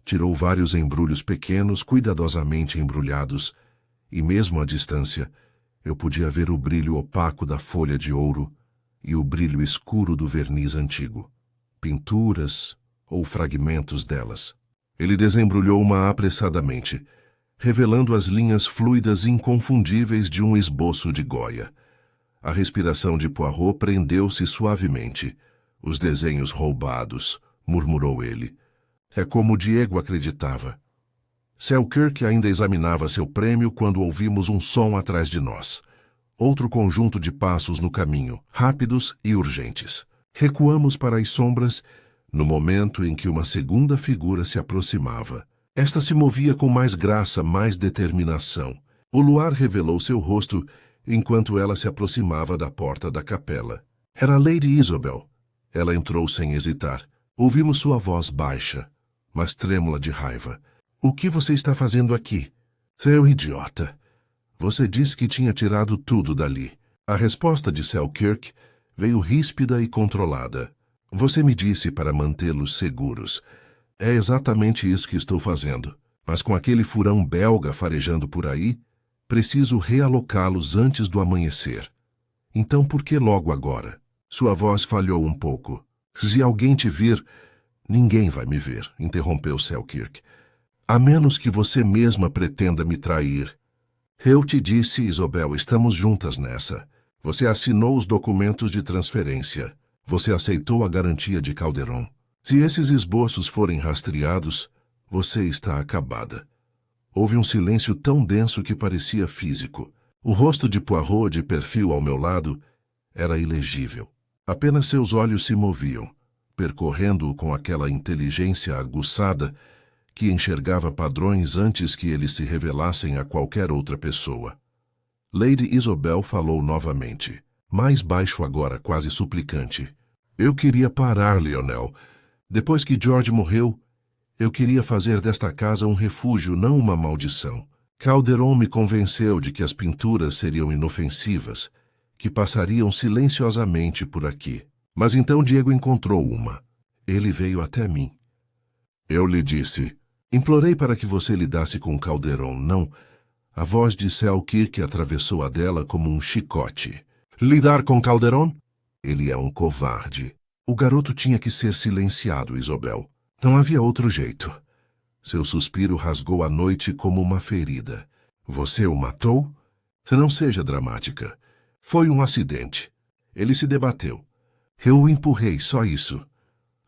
tirou vários embrulhos pequenos, cuidadosamente embrulhados, e mesmo à distância, eu podia ver o brilho opaco da folha de ouro e o brilho escuro do verniz antigo. Pinturas ou fragmentos delas. Ele desembrulhou uma apressadamente, revelando as linhas fluidas inconfundíveis de um esboço de Goya. A respiração de Poirot prendeu-se suavemente. Os desenhos roubados, murmurou ele. É como Diego acreditava. Selkirk ainda examinava seu prêmio quando ouvimos um som atrás de nós. Outro conjunto de passos no caminho, rápidos e urgentes. Recuamos para as sombras, no momento em que uma segunda figura se aproximava. Esta se movia com mais graça, mais determinação. O luar revelou seu rosto enquanto ela se aproximava da porta da capela. Era Lady Isabel. Ela entrou sem hesitar. Ouvimos sua voz baixa, mas trêmula de raiva. O que você está fazendo aqui? Seu idiota. Você disse que tinha tirado tudo dali. A resposta de Selkirk veio ríspida e controlada. Você me disse para mantê-los seguros. É exatamente isso que estou fazendo. Mas com aquele furão belga farejando por aí, preciso realocá-los antes do amanhecer. Então por que logo agora? Sua voz falhou um pouco. Se alguém te vir... Ninguém vai me ver, interrompeu Selkirk. A menos que você mesma pretenda me trair. Eu te disse, Isabel, estamos juntas nessa. Você assinou os documentos de transferência. Você aceitou a garantia de Calderon. Se esses esboços forem rastreados, você está acabada. Houve um silêncio tão denso que parecia físico. O rosto de Poirot, de perfil ao meu lado, era ilegível. Apenas seus olhos se moviam, percorrendo-o com aquela inteligência aguçada que enxergava padrões antes que eles se revelassem a qualquer outra pessoa. Lady Isabel falou novamente, mais baixo agora, quase suplicante. Eu queria parar, Lionel. Depois que George morreu, eu queria fazer desta casa um refúgio, não uma maldição. Calderon me convenceu de que as pinturas seriam inofensivas, que passariam silenciosamente por aqui. Mas então Diego encontrou uma. Ele veio até mim. Eu lhe disse, implorei para que você lidasse com Calderon, não. A voz de Selkirk atravessou a dela como um chicote. Lidar com Calderon? Ele é um covarde. O garoto tinha que ser silenciado, Isabel. Não havia outro jeito. Seu suspiro rasgou a noite como uma ferida. Você o matou? Não seja dramática. Foi um acidente. Ele se debateu. Eu o empurrei, só isso.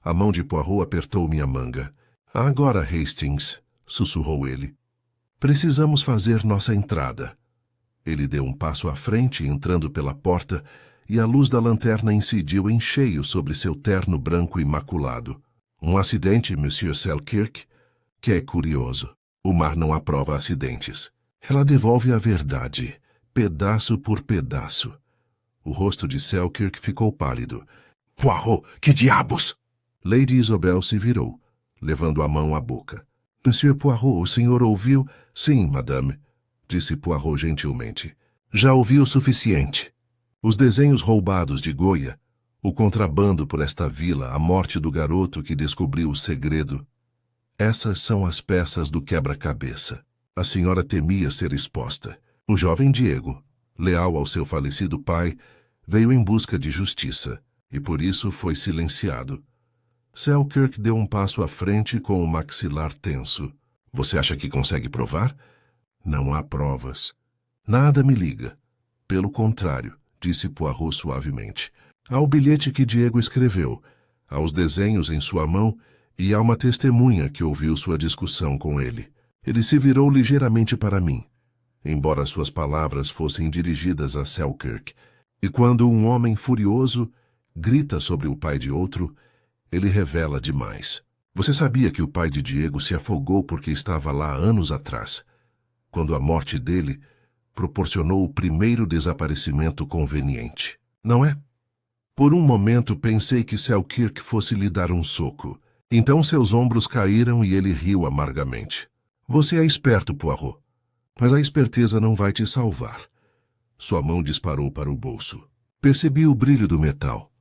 A mão de Poirot apertou minha manga. Agora, Hastings, sussurrou ele. Precisamos fazer nossa entrada. Ele deu um passo à frente, entrando pela porta, e a luz da lanterna incidiu em cheio sobre seu terno branco imaculado. Um acidente, Monsieur Selkirk, que é curioso. O mar não aprova acidentes. Ela devolve a verdade, pedaço por pedaço. O rosto de Selkirk ficou pálido. Poirot, que diabos! Lady Isabel se virou, levando a mão à boca. Monsieur Poirot, o senhor ouviu? Sim, madame, disse Poirot gentilmente. Já ouvi o suficiente. Os desenhos roubados de Goya, o contrabando por esta vila, a morte do garoto que descobriu o segredo. Essas são as peças do quebra-cabeça. A senhora temia ser exposta. O jovem Diego, leal ao seu falecido pai, veio em busca de justiça, e por isso foi silenciado. Selkirk deu um passo à frente com o maxilar tenso. Você acha que consegue provar? Não há provas. Nada me liga. Pelo contrário, disse Poirot suavemente. Há o bilhete que Diego escreveu, há os desenhos em sua mão e há uma testemunha que ouviu sua discussão com ele. Ele se virou ligeiramente para mim, embora suas palavras fossem dirigidas a Selkirk. E quando um homem furioso, grita sobre o pai de outro, ele revela demais. Você sabia que o pai de Diego se afogou porque estava lá anos atrás, quando a morte dele proporcionou o primeiro desaparecimento conveniente, não é? Por um momento pensei que Selkirk fosse lhe dar um soco. Então seus ombros caíram e ele riu amargamente. Você é esperto, Poirot, mas a esperteza não vai te salvar. Sua mão disparou para o bolso. Percebi o brilho do metal.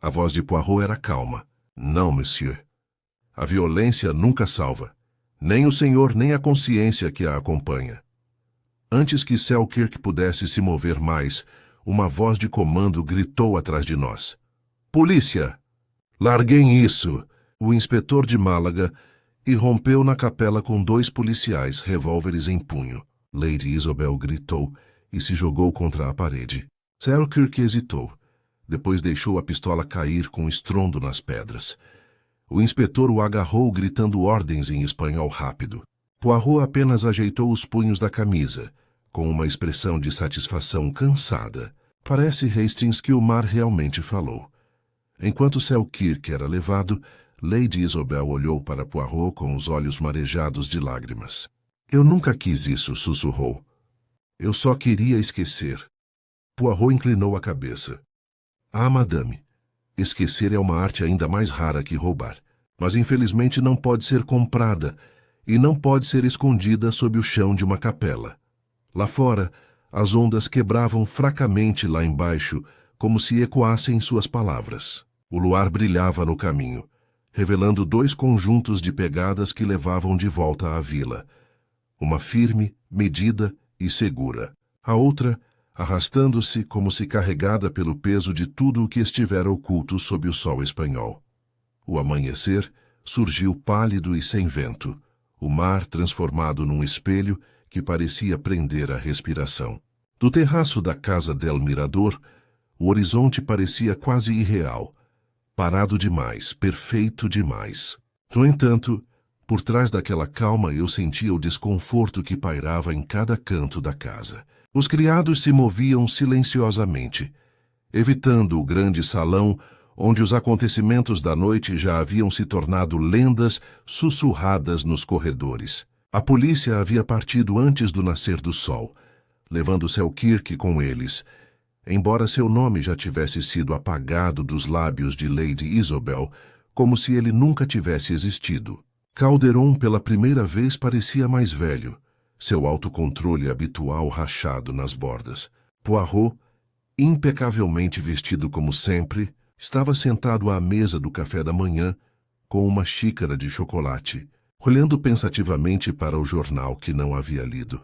A voz de Poirot era calma. Não, monsieur. A violência nunca salva. Nem o senhor, nem a consciência que a acompanha. Antes que Selkirk pudesse se mover mais, uma voz de comando gritou atrás de nós. Polícia! Larguem isso! O inspetor de Málaga irrompeu na capela com 2 policiais, revólveres em punho. Lady Isobel gritou e se jogou contra a parede. Selkirk hesitou. Depois deixou a pistola cair com estrondo nas pedras. O inspetor o agarrou gritando ordens em espanhol rápido. Poirot apenas ajeitou os punhos da camisa, com uma expressão de satisfação cansada. Parece, Hastings, que o mar realmente falou. Enquanto Selkirk era levado, Lady Isobel olhou para Poirot com os olhos marejados de lágrimas. Eu nunca quis isso, sussurrou. Eu só queria esquecer. Poirot inclinou a cabeça. Ah, madame, esquecer é uma arte ainda mais rara que roubar, mas infelizmente não pode ser comprada e não pode ser escondida sob o chão de uma capela. Lá fora, as ondas quebravam fracamente lá embaixo, como se ecoassem suas palavras. O luar brilhava no caminho, revelando 2 conjuntos de pegadas que levavam de volta à vila. Uma firme, medida e segura. A outra, arrastando-se como se carregada pelo peso de tudo o que estivera oculto sob o sol espanhol. O amanhecer surgiu pálido e sem vento, o mar transformado num espelho que parecia prender a respiração. Do terraço da casa del Mirador, o horizonte parecia quase irreal, parado demais, perfeito demais. No entanto, por trás daquela calma eu sentia o desconforto que pairava em cada canto da casa. Os criados se moviam silenciosamente, evitando o grande salão onde os acontecimentos da noite já haviam se tornado lendas sussurradas nos corredores. A polícia havia partido antes do nascer do sol, levando Selkirk com eles, embora seu nome já tivesse sido apagado dos lábios de Lady Isobel, como se ele nunca tivesse existido. Calderon pela primeira vez parecia mais velho, seu autocontrole habitual rachado nas bordas. Poirot, impecavelmente vestido como sempre, estava sentado à mesa do café da manhã, com uma xícara de chocolate, olhando pensativamente para o jornal que não havia lido.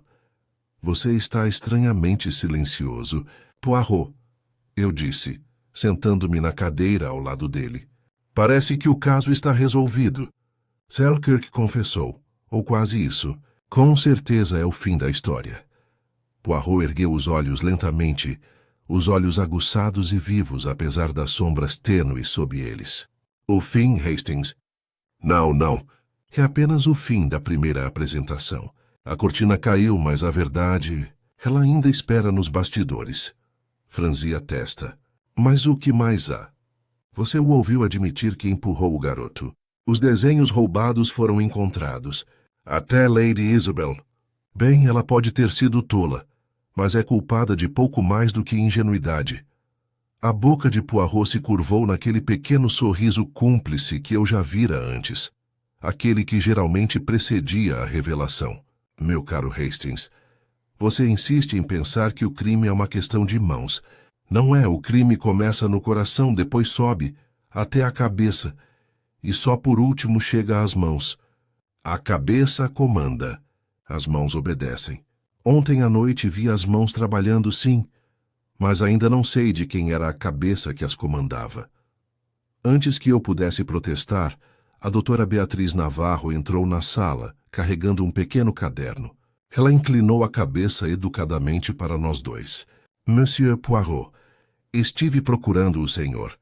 Você está estranhamente silencioso, Poirot, eu disse, sentando-me na cadeira ao lado dele. Parece que o caso está resolvido. Selkirk confessou, ou quase isso. Com certeza é o fim da história. Poirot ergueu os olhos lentamente, os olhos aguçados e vivos apesar das sombras tênues sob eles. O fim, Hastings? Não, não. É apenas o fim da primeira apresentação. A cortina caiu, mas a verdade... Ela ainda espera nos bastidores. Franzi a testa. Mas o que mais há? Você o ouviu admitir que empurrou o garoto. Os desenhos roubados foram encontrados. Até Lady Isobel. Bem, ela pode ter sido tola, mas é culpada de pouco mais do que ingenuidade. A boca de Poirot se curvou naquele pequeno sorriso cúmplice que eu já vira antes, aquele que geralmente precedia a revelação. Meu caro Hastings, você insiste em pensar que o crime é uma questão de mãos. Não é, o crime começa no coração, depois sobe, até a cabeça, e só por último chega às mãos. A cabeça comanda, as mãos obedecem. Ontem à noite vi as mãos trabalhando, sim, mas ainda não sei de quem era a cabeça que as comandava. Antes que eu pudesse protestar, a doutora Beatriz Navarro entrou na sala, carregando um pequeno caderno. Ela inclinou a cabeça educadamente para nós dois. Monsieur Poirot, estive procurando o senhor.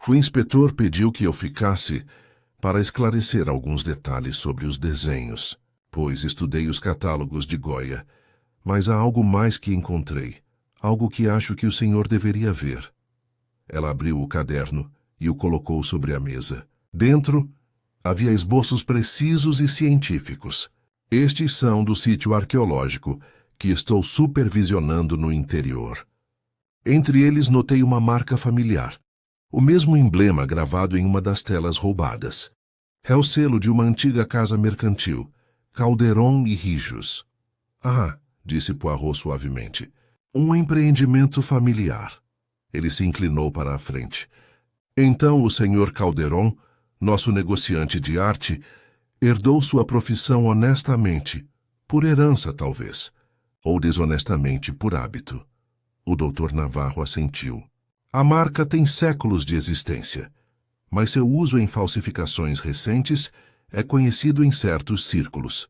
O inspetor pediu que eu ficasse para esclarecer alguns detalhes sobre os desenhos, pois estudei os catálogos de Goya, mas há algo mais que encontrei, algo que acho que o senhor deveria ver. Ela abriu o caderno e o colocou sobre a mesa. Dentro, havia esboços precisos e científicos. Estes são do sítio arqueológico que estou supervisionando no interior. Entre eles notei uma marca familiar. O mesmo emblema gravado em uma das telas roubadas. É o selo de uma antiga casa mercantil, Calderon e Rijos. Ah, disse Poirot suavemente. Um empreendimento familiar. Ele se inclinou para a frente. Então o Sr. Calderon, nosso negociante de arte, herdou sua profissão honestamente, por herança talvez, ou desonestamente por hábito. O Dr. Navarro assentiu. A marca tem séculos de existência, mas seu uso em falsificações recentes é conhecido em certos círculos.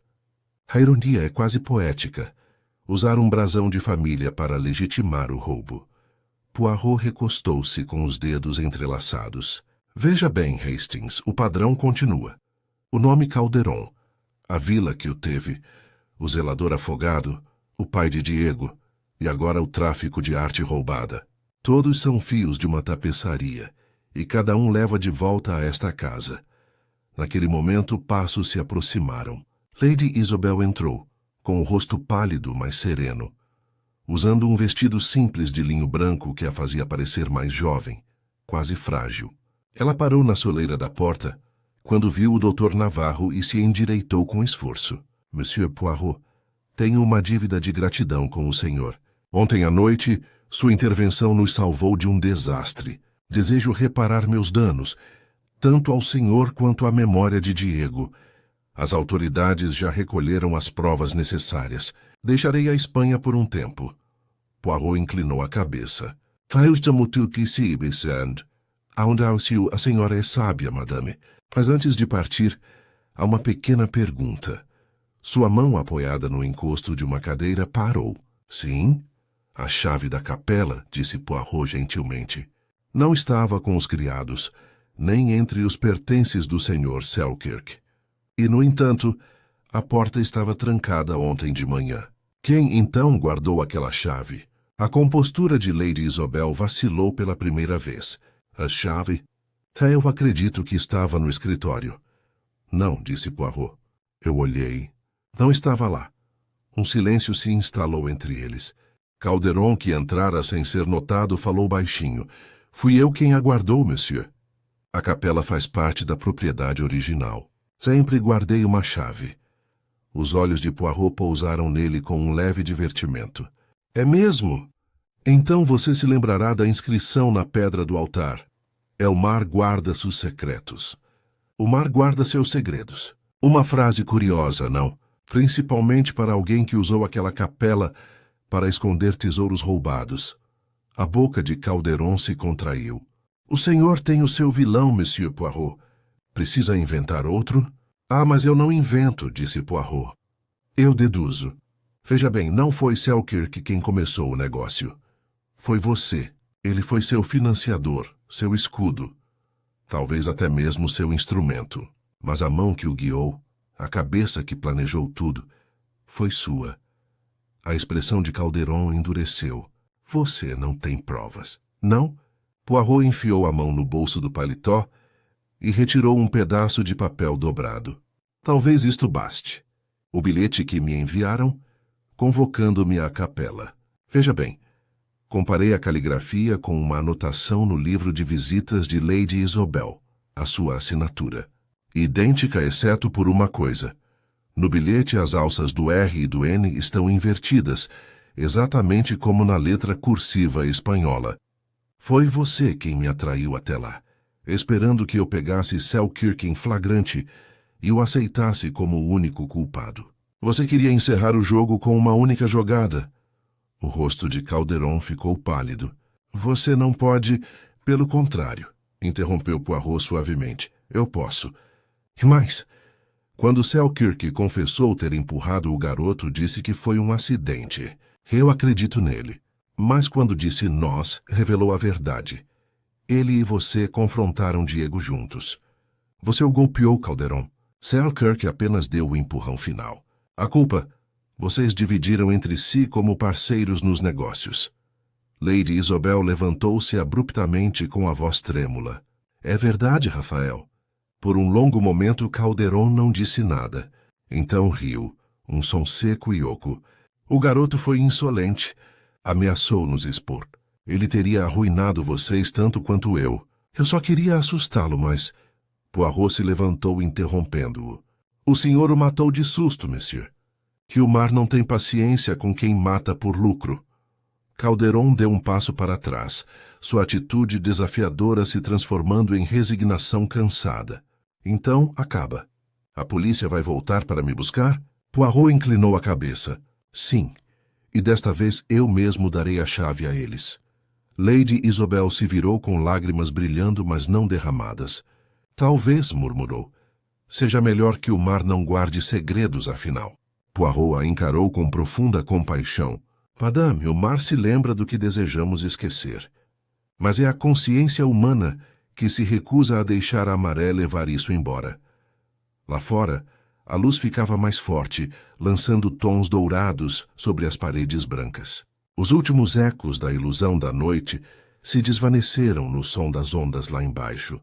A ironia é quase poética. Usar um brasão de família para legitimar o roubo. Poirot recostou-se com os dedos entrelaçados. Veja bem, Hastings, o padrão continua. O nome Calderon, a vila que o teve, o zelador afogado, o pai de Diego, e agora o tráfico de arte roubada. Todos são fios de uma tapeçaria, e cada um leva de volta a esta casa. Naquele momento, passos se aproximaram. Lady Isabel entrou, com o rosto pálido, mas sereno, usando um vestido simples de linho branco que a fazia parecer mais jovem, quase frágil. Ela parou na soleira da porta, quando viu o Dr. Navarro e se endireitou com esforço. Monsieur Poirot, tenho uma dívida de gratidão com o senhor. Ontem à noite, sua intervenção nos salvou de um desastre. Desejo reparar meus danos, tanto ao senhor quanto à memória de Diego. As autoridades já recolheram as provas necessárias. Deixarei a Espanha por um tempo. Poirot inclinou a cabeça. Faz-me tu que se besando. A senhora é sábia, madame. Mas antes de partir, há uma pequena pergunta. Sua mão apoiada no encosto de uma cadeira parou. Sim? A chave da capela, disse Poirot gentilmente. Não estava com os criados, nem entre os pertences do Sr. Selkirk. E, no entanto, a porta estava trancada ontem de manhã. Quem, então, guardou aquela chave? A compostura de Lady Isabel vacilou pela primeira vez. A chave? Eu acredito que estava no escritório. Não, disse Poirot. Eu olhei. Não estava lá. Um silêncio se instalou entre eles. Calderon, que entrara sem ser notado, falou baixinho. Fui eu quem a guardou, monsieur. A capela faz parte da propriedade original. Sempre guardei uma chave. Os olhos de Poirot pousaram nele com um leve divertimento. É mesmo? Então você se lembrará da inscrição na pedra do altar. El mar guarda seus secretos. O mar guarda seus segredos. Uma frase curiosa, não? Principalmente para alguém que usou aquela capela para esconder tesouros roubados. A boca de Calderon se contraiu. O senhor tem o seu vilão, Monsieur Poirot. Precisa inventar outro? Ah, mas eu não invento, disse Poirot. Eu deduzo. Veja bem, não foi Selkirk quem começou o negócio. Foi você. Ele foi seu financiador, seu escudo. Talvez até mesmo seu instrumento. Mas a mão que o guiou, a cabeça que planejou tudo, foi sua. A expressão de Calderon endureceu. Você não tem provas. Não? Poirot enfiou a mão no bolso do paletó e retirou um pedaço de papel dobrado. Talvez isto baste. O bilhete que me enviaram, convocando-me à capela. Veja bem, comparei a caligrafia com uma anotação no livro de visitas de Lady Isabel, a sua assinatura. Idêntica, exceto por uma coisa. No bilhete, as alças do R e do N estão invertidas, exatamente como na letra cursiva espanhola. Foi você quem me atraiu até lá, esperando que eu pegasse Selkirk em flagrante e o aceitasse como o único culpado. Você queria encerrar o jogo com uma única jogada. O rosto de Calderon ficou pálido. Você não pode... Pelo contrário, interrompeu Poirot suavemente. Eu posso. E mais, quando Selkirk confessou ter empurrado o garoto, disse que foi um acidente. Eu acredito nele. Mas quando disse nós, revelou a verdade. Ele e você confrontaram Diego juntos. Você o golpeou, Calderon. Selkirk apenas deu o empurrão final. A culpa, vocês dividiram entre si como parceiros nos negócios. Lady Isobel levantou-se abruptamente com a voz trêmula. É verdade, Rafael. Por um longo momento, Calderon não disse nada. Então riu, um som seco e oco. O garoto foi insolente. Ameaçou nos expor. Ele teria arruinado vocês tanto quanto eu. Eu só queria assustá-lo, mas... Poirot se levantou interrompendo-o. O senhor o matou de susto, monsieur. Guilmar não tem paciência com quem mata por lucro. Calderon deu um passo para trás, sua atitude desafiadora se transformando em resignação cansada. Então, acaba. A polícia vai voltar para me buscar? Poirot inclinou a cabeça. Sim, e desta vez eu mesmo darei a chave a eles. Lady Isobel se virou com lágrimas brilhando, mas não derramadas. Talvez, murmurou, seja melhor que o mar não guarde segredos, afinal. Poirot a encarou com profunda compaixão. Madame, o mar se lembra do que desejamos esquecer. Mas é a consciência humana que se recusa a deixar a maré levar isso embora. Lá fora, a luz ficava mais forte, lançando tons dourados sobre as paredes brancas. Os últimos ecos da ilusão da noite se desvaneceram no som das ondas lá embaixo.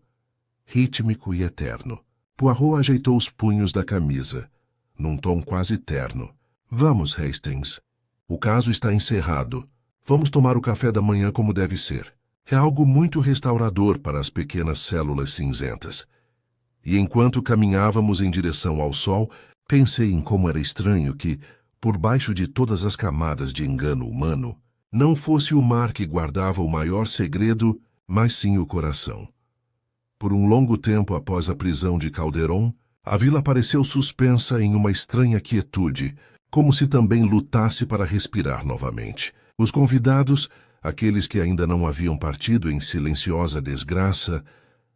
Rítmico e eterno. Poirot ajeitou os punhos da camisa, num tom quase terno. Vamos, Hastings. O caso está encerrado. Vamos tomar o café da manhã como deve ser. É algo muito restaurador para as pequenas células cinzentas. E enquanto caminhávamos em direção ao sol, pensei em como era estranho que, por baixo de todas as camadas de engano humano, não fosse o mar que guardava o maior segredo, mas sim o coração. Por um longo tempo após a prisão de Calderon, a vila pareceu suspensa em uma estranha quietude, como se também lutasse para respirar novamente. Os convidados, aqueles que ainda não haviam partido em silenciosa desgraça,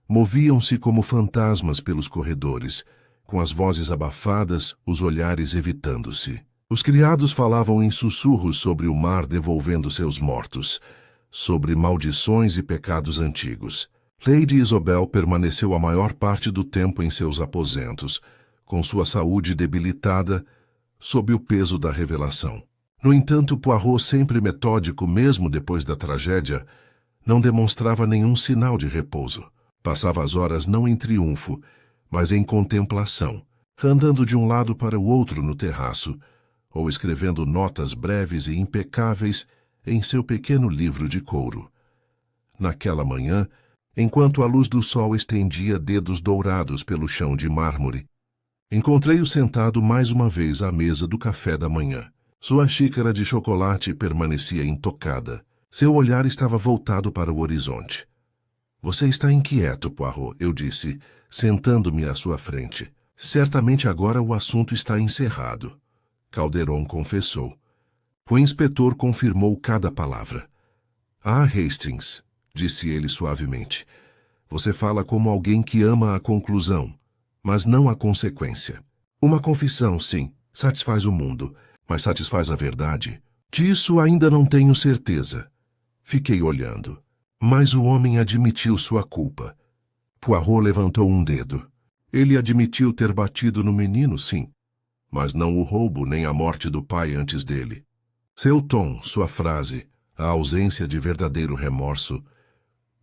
moviam-se como fantasmas pelos corredores, com as vozes abafadas, os olhares evitando-se. Os criados falavam em sussurros sobre o mar devolvendo seus mortos, sobre maldições e pecados antigos. Lady Isobel permaneceu a maior parte do tempo em seus aposentos, com sua saúde debilitada, sob o peso da revelação. No entanto, Poirot, sempre metódico mesmo depois da tragédia, não demonstrava nenhum sinal de repouso. Passava as horas não em triunfo, mas em contemplação, andando de um lado para o outro no terraço, ou escrevendo notas breves e impecáveis em seu pequeno livro de couro. Naquela manhã, enquanto a luz do sol estendia dedos dourados pelo chão de mármore, encontrei-o sentado mais uma vez à mesa do café da manhã. Sua xícara de chocolate permanecia intocada. Seu olhar estava voltado para o horizonte. Você está inquieto, Poirot, eu disse, sentando-me à sua frente. Certamente agora o assunto está encerrado. Calderon confessou. O inspetor confirmou cada palavra. Ah, Hastings, disse ele suavemente, você fala como alguém que ama a conclusão, mas não a consequência. Uma confissão, sim, satisfaz o mundo, mas satisfaz a verdade? Disso ainda não tenho certeza. Fiquei olhando. Mas o homem admitiu sua culpa. Poirot levantou um dedo. Ele admitiu ter batido no menino, sim, mas não o roubo nem a morte do pai antes dele. Seu tom, sua frase, a ausência de verdadeiro remorso,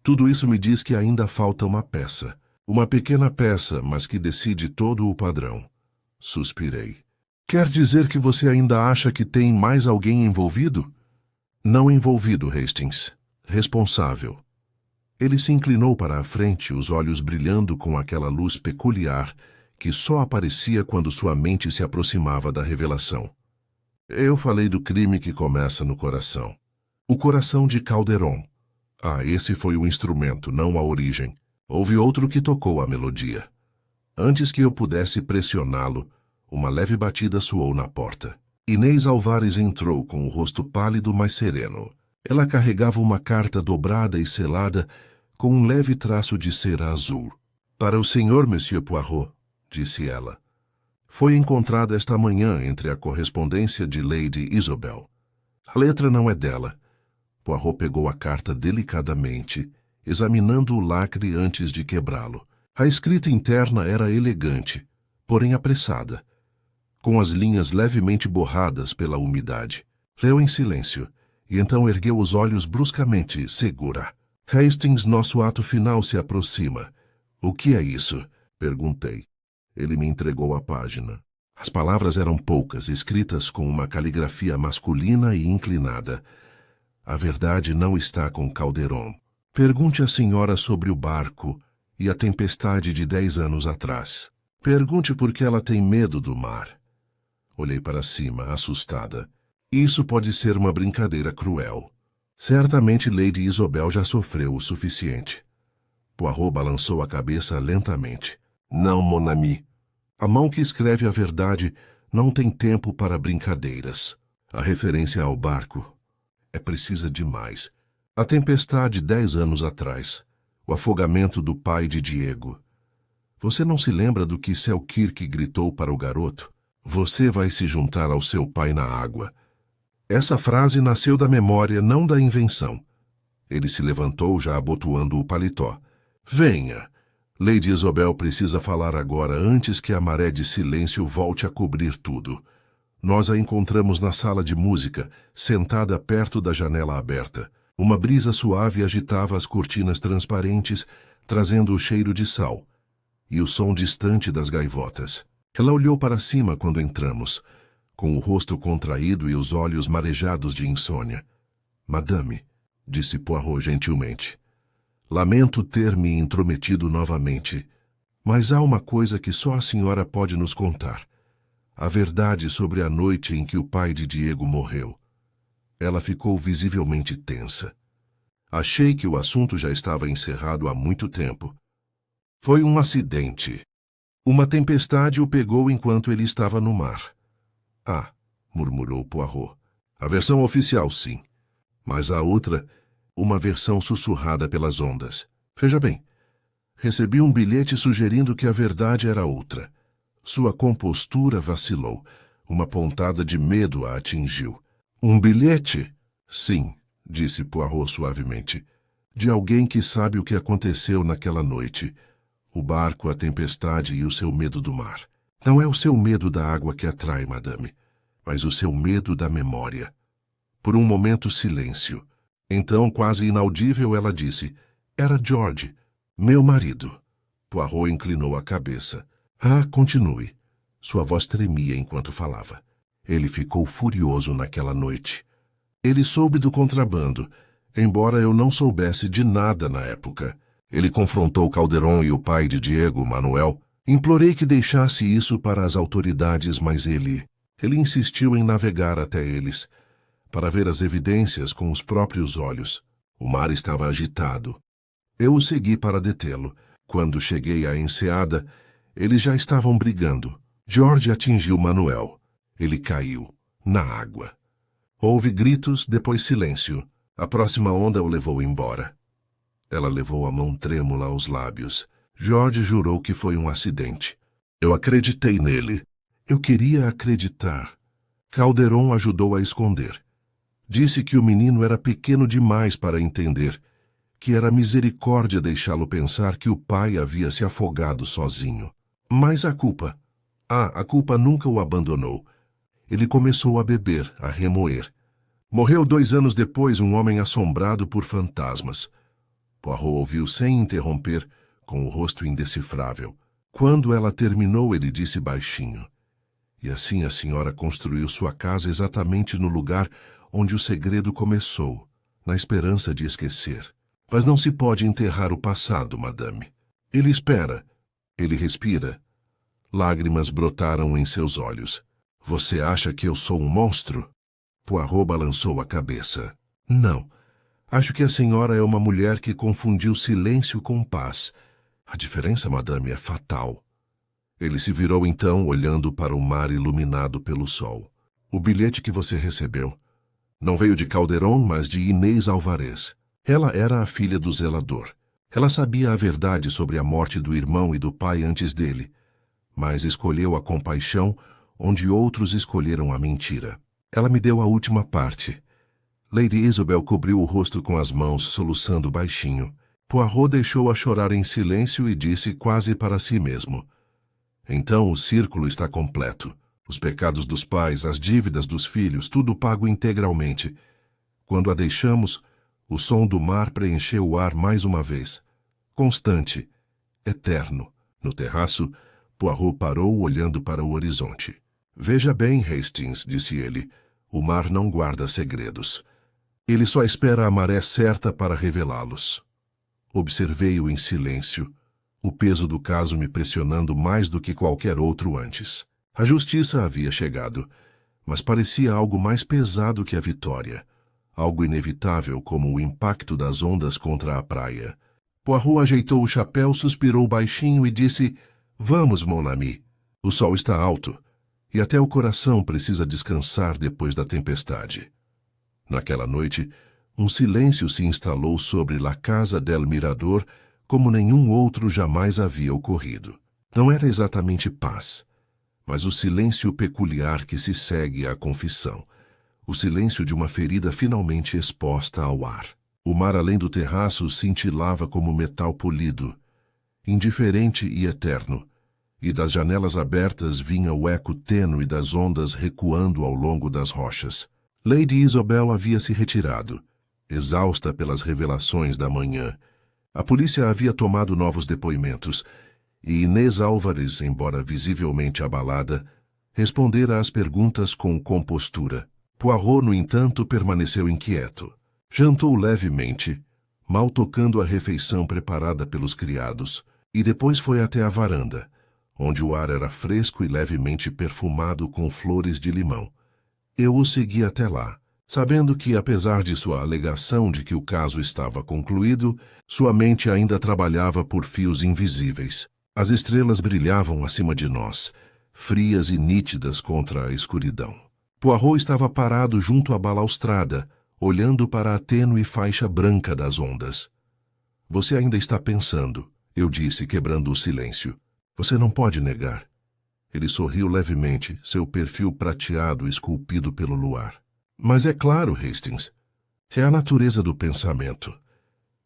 tudo isso me diz que ainda falta uma peça. Uma pequena peça, mas que decide todo o padrão. Suspirei. Quer dizer que você ainda acha que tem mais alguém envolvido? Não envolvido, Hastings. Responsável. Ele se inclinou para a frente, os olhos brilhando com aquela luz peculiar que só aparecia quando sua mente se aproximava da revelação. Eu falei do crime que começa no coração. O coração de Calderon. Ah, esse foi o instrumento, não a origem. Houve outro que tocou a melodia. Antes que eu pudesse pressioná-lo, uma leve batida soou na porta. Inês Alvares entrou com o rosto pálido, mas sereno. Ela carregava uma carta dobrada e selada com um leve traço de cera azul. Para o senhor, Monsieur Poirot, disse ela. Foi encontrada esta manhã entre a correspondência de Lady Isobel. A letra não é dela. Poirot pegou a carta delicadamente, examinando o lacre antes de quebrá-lo. A escrita interna era elegante, porém apressada, com as linhas levemente borradas pela umidade. Leu em silêncio, e então ergueu os olhos bruscamente, segura. Hastings, nosso ato final se aproxima. O que é isso? Perguntei. Ele me entregou a página. As palavras eram poucas, escritas com uma caligrafia masculina e inclinada. A verdade não está com Calderon. Pergunte à senhora sobre o barco e a tempestade de 10 anos atrás. Pergunte por que ela tem medo do mar. Olhei para cima, assustada. Isso pode ser uma brincadeira cruel. Certamente Lady Isobel já sofreu o suficiente. Poirot balançou a cabeça lentamente. Não, mon ami. A mão que escreve a verdade não tem tempo para brincadeiras. A referência ao barco é precisa demais. A tempestade 10 anos atrás. O afogamento do pai de Diego. Você não se lembra do que Selkirk gritou para o garoto? Você vai se juntar ao seu pai na água. Essa frase nasceu da memória, não da invenção. Ele se levantou, já abotoando o paletó. Venha. Lady Isobel precisa falar agora, antes que a maré de silêncio volte a cobrir tudo. Nós a encontramos na sala de música, sentada perto da janela aberta. Uma brisa suave agitava as cortinas transparentes, trazendo o cheiro de sal e o som distante das gaivotas. Ela olhou para cima quando entramos, com o rosto contraído e os olhos marejados de insônia. Madame, disse Poirot gentilmente, lamento ter me intrometido novamente, mas há uma coisa que só a senhora pode nos contar. A verdade sobre a noite em que o pai de Diego morreu. Ela ficou visivelmente tensa. Achei que o assunto já estava encerrado há muito tempo. Foi um acidente. Uma tempestade o pegou enquanto ele estava no mar. Ah, murmurou Poirot. A versão oficial, sim. Mas a outra, uma versão sussurrada pelas ondas. Veja bem, recebi um bilhete sugerindo que a verdade era outra. Sua compostura vacilou. Uma pontada de medo a atingiu. Um bilhete? Sim, disse Poirot suavemente. De alguém que sabe o que aconteceu naquela noite. O barco, a tempestade e o seu medo do mar. Não é o seu medo da água que atrai, madame, mas o seu medo da memória. Por um momento, silêncio. Então, quase inaudível, ela disse, era George, meu marido. Poirot inclinou a cabeça. Ah, continue. Sua voz tremia enquanto falava. Ele ficou furioso naquela noite. Ele soube do contrabando, embora eu não soubesse de nada na época. Ele confrontou Calderon e o pai de Diego, Manuel. Implorei que deixasse isso para as autoridades, mas ele insistiu em navegar até eles, para ver as evidências com os próprios olhos. O mar estava agitado. Eu o segui para detê-lo. Quando cheguei à enseada, eles já estavam brigando. George atingiu Manuel. Ele caiu, na água. Houve gritos, depois silêncio. A próxima onda o levou embora. Ela levou a mão trêmula aos lábios. George jurou que foi um acidente. Eu acreditei nele. Eu queria acreditar. Calderon ajudou a esconder. Disse que o menino era pequeno demais para entender, que era misericórdia deixá-lo pensar que o pai havia se afogado sozinho. Mas a culpa? A culpa nunca o abandonou. Ele começou a beber, a remoer. Morreu 2 anos depois um homem assombrado por fantasmas. Poirot ouviu sem interromper, com o rosto indecifrável. Quando ela terminou, ele disse baixinho. E assim a senhora construiu sua casa exatamente no lugar onde o segredo começou, na esperança de esquecer. Mas não se pode enterrar o passado, madame. Ele espera. Ele respira. Lágrimas brotaram em seus olhos. Você acha que eu sou um monstro? Poirot balançou a cabeça. Não. Acho que a senhora é uma mulher que confundiu silêncio com paz. A diferença, madame, é fatal. Ele se virou então, olhando para o mar iluminado pelo sol. O bilhete que você recebeu não veio de Calderon, mas de Inês Alvarez. Ela era a filha do zelador. Ela sabia a verdade sobre a morte do irmão e do pai antes dele, mas escolheu a compaixão onde outros escolheram a mentira. Ela me deu a última parte. Lady Isobel cobriu o rosto com as mãos, soluçando baixinho. Poirot deixou-a chorar em silêncio e disse quase para si mesmo. Então o círculo está completo. Os pecados dos pais, as dívidas dos filhos, tudo pago integralmente. Quando a deixamos, o som do mar preencheu o ar mais uma vez. Constante, eterno. No terraço, Poirot parou olhando para o horizonte. Veja bem, Hastings, disse ele, o mar não guarda segredos. Ele só espera a maré certa para revelá-los. Observei-o em silêncio, o peso do caso me pressionando mais do que qualquer outro antes. A justiça havia chegado, mas parecia algo mais pesado que a vitória, algo inevitável como o impacto das ondas contra a praia. Poirot ajeitou o chapéu, suspirou baixinho e disse: "Vamos, mon ami. O sol está alto, e até o coração precisa descansar depois da tempestade." Naquela noite, um silêncio se instalou sobre La Casa del Mirador como nenhum outro jamais havia ocorrido. Não era exatamente paz, mas o silêncio peculiar que se segue à confissão, o silêncio de uma ferida finalmente exposta ao ar. O mar além do terraço cintilava como metal polido, indiferente e eterno, e das janelas abertas vinha o eco tênue das ondas recuando ao longo das rochas. Lady Isobel havia se retirado, exausta pelas revelações da manhã. A polícia havia tomado novos depoimentos, e Inês Álvares, embora visivelmente abalada, respondera às perguntas com compostura. Poirot, no entanto, permaneceu inquieto. Jantou levemente, mal tocando a refeição preparada pelos criados, e depois foi até a varanda, onde o ar era fresco e levemente perfumado com flores de limão. Eu o segui até lá, sabendo que, apesar de sua alegação de que o caso estava concluído, sua mente ainda trabalhava por fios invisíveis. As estrelas brilhavam acima de nós, frias e nítidas contra a escuridão. Poirot estava parado junto à balaustrada, olhando para a tênue faixa branca das ondas. "Você ainda está pensando", eu disse, quebrando o silêncio. "Você não pode negar." Ele sorriu levemente, seu perfil prateado esculpido pelo luar. "Mas é claro, Hastings. É a natureza do pensamento.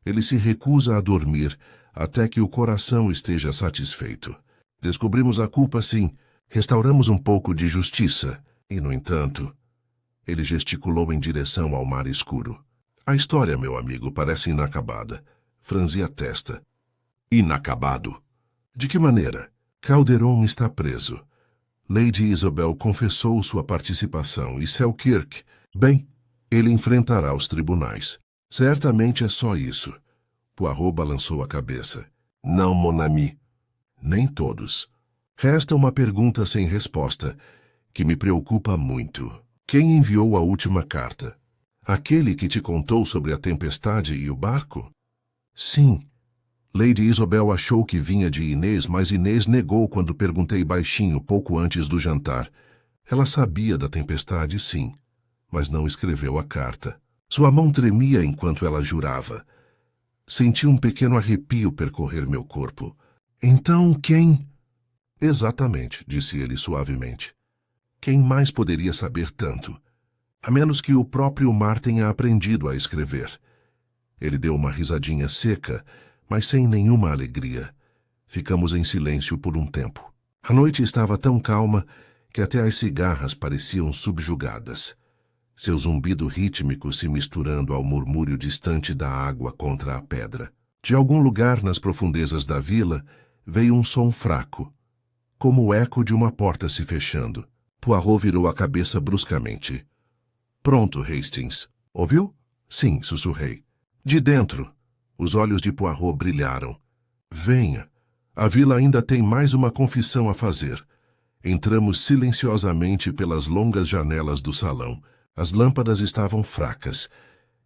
Ele se recusa a dormir até que o coração esteja satisfeito. Descobrimos a culpa, sim. Restauramos um pouco de justiça. E, no entanto..." Ele gesticulou em direção ao mar escuro. "A história, meu amigo, parece inacabada." Franzi a testa. "Inacabado? De que maneira?" "Calderon está preso. Lady Isobel confessou sua participação e Selkirk, bem, ele enfrentará os tribunais. Certamente é só isso." Poirot balançou a cabeça. "Não, mon ami. Nem todos. Resta uma pergunta sem resposta, que me preocupa muito. Quem enviou a última carta? Aquele que te contou sobre a tempestade e o barco?" "Sim." Lady Isobel achou que vinha de Inês, mas Inês negou quando perguntei baixinho pouco antes do jantar. Ela sabia da tempestade, sim, mas não escreveu a carta. Sua mão tremia enquanto ela jurava. Senti um pequeno arrepio percorrer meu corpo. "Então quem?" "Exatamente", disse ele suavemente. "Quem mais poderia saber tanto? A menos que o próprio mar tenha aprendido a escrever." Ele deu uma risadinha seca, mas sem nenhuma alegria. Ficamos em silêncio por um tempo. A noite estava tão calma que até as cigarras pareciam subjugadas, seu zumbido rítmico se misturando ao murmúrio distante da água contra a pedra. De algum lugar nas profundezas da vila veio um som fraco, como o eco de uma porta se fechando. Poirot virou a cabeça bruscamente. "Pronto, Hastings. Ouviu?" "Sim", sussurrei. "De dentro." Os olhos de Poirot brilharam. "Venha. A vila ainda tem mais uma confissão a fazer." Entramos silenciosamente pelas longas janelas do salão. As lâmpadas estavam fracas,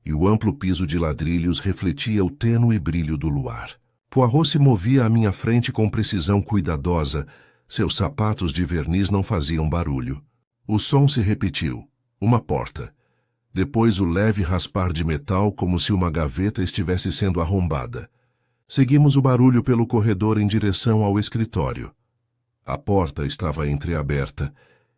e o amplo piso de ladrilhos refletia o tênue brilho do luar. Poirot se movia à minha frente com precisão cuidadosa. Seus sapatos de verniz não faziam barulho. O som se repetiu. Uma porta. Depois o leve raspar de metal como se uma gaveta estivesse sendo arrombada. Seguimos o barulho pelo corredor em direção ao escritório. A porta estava entreaberta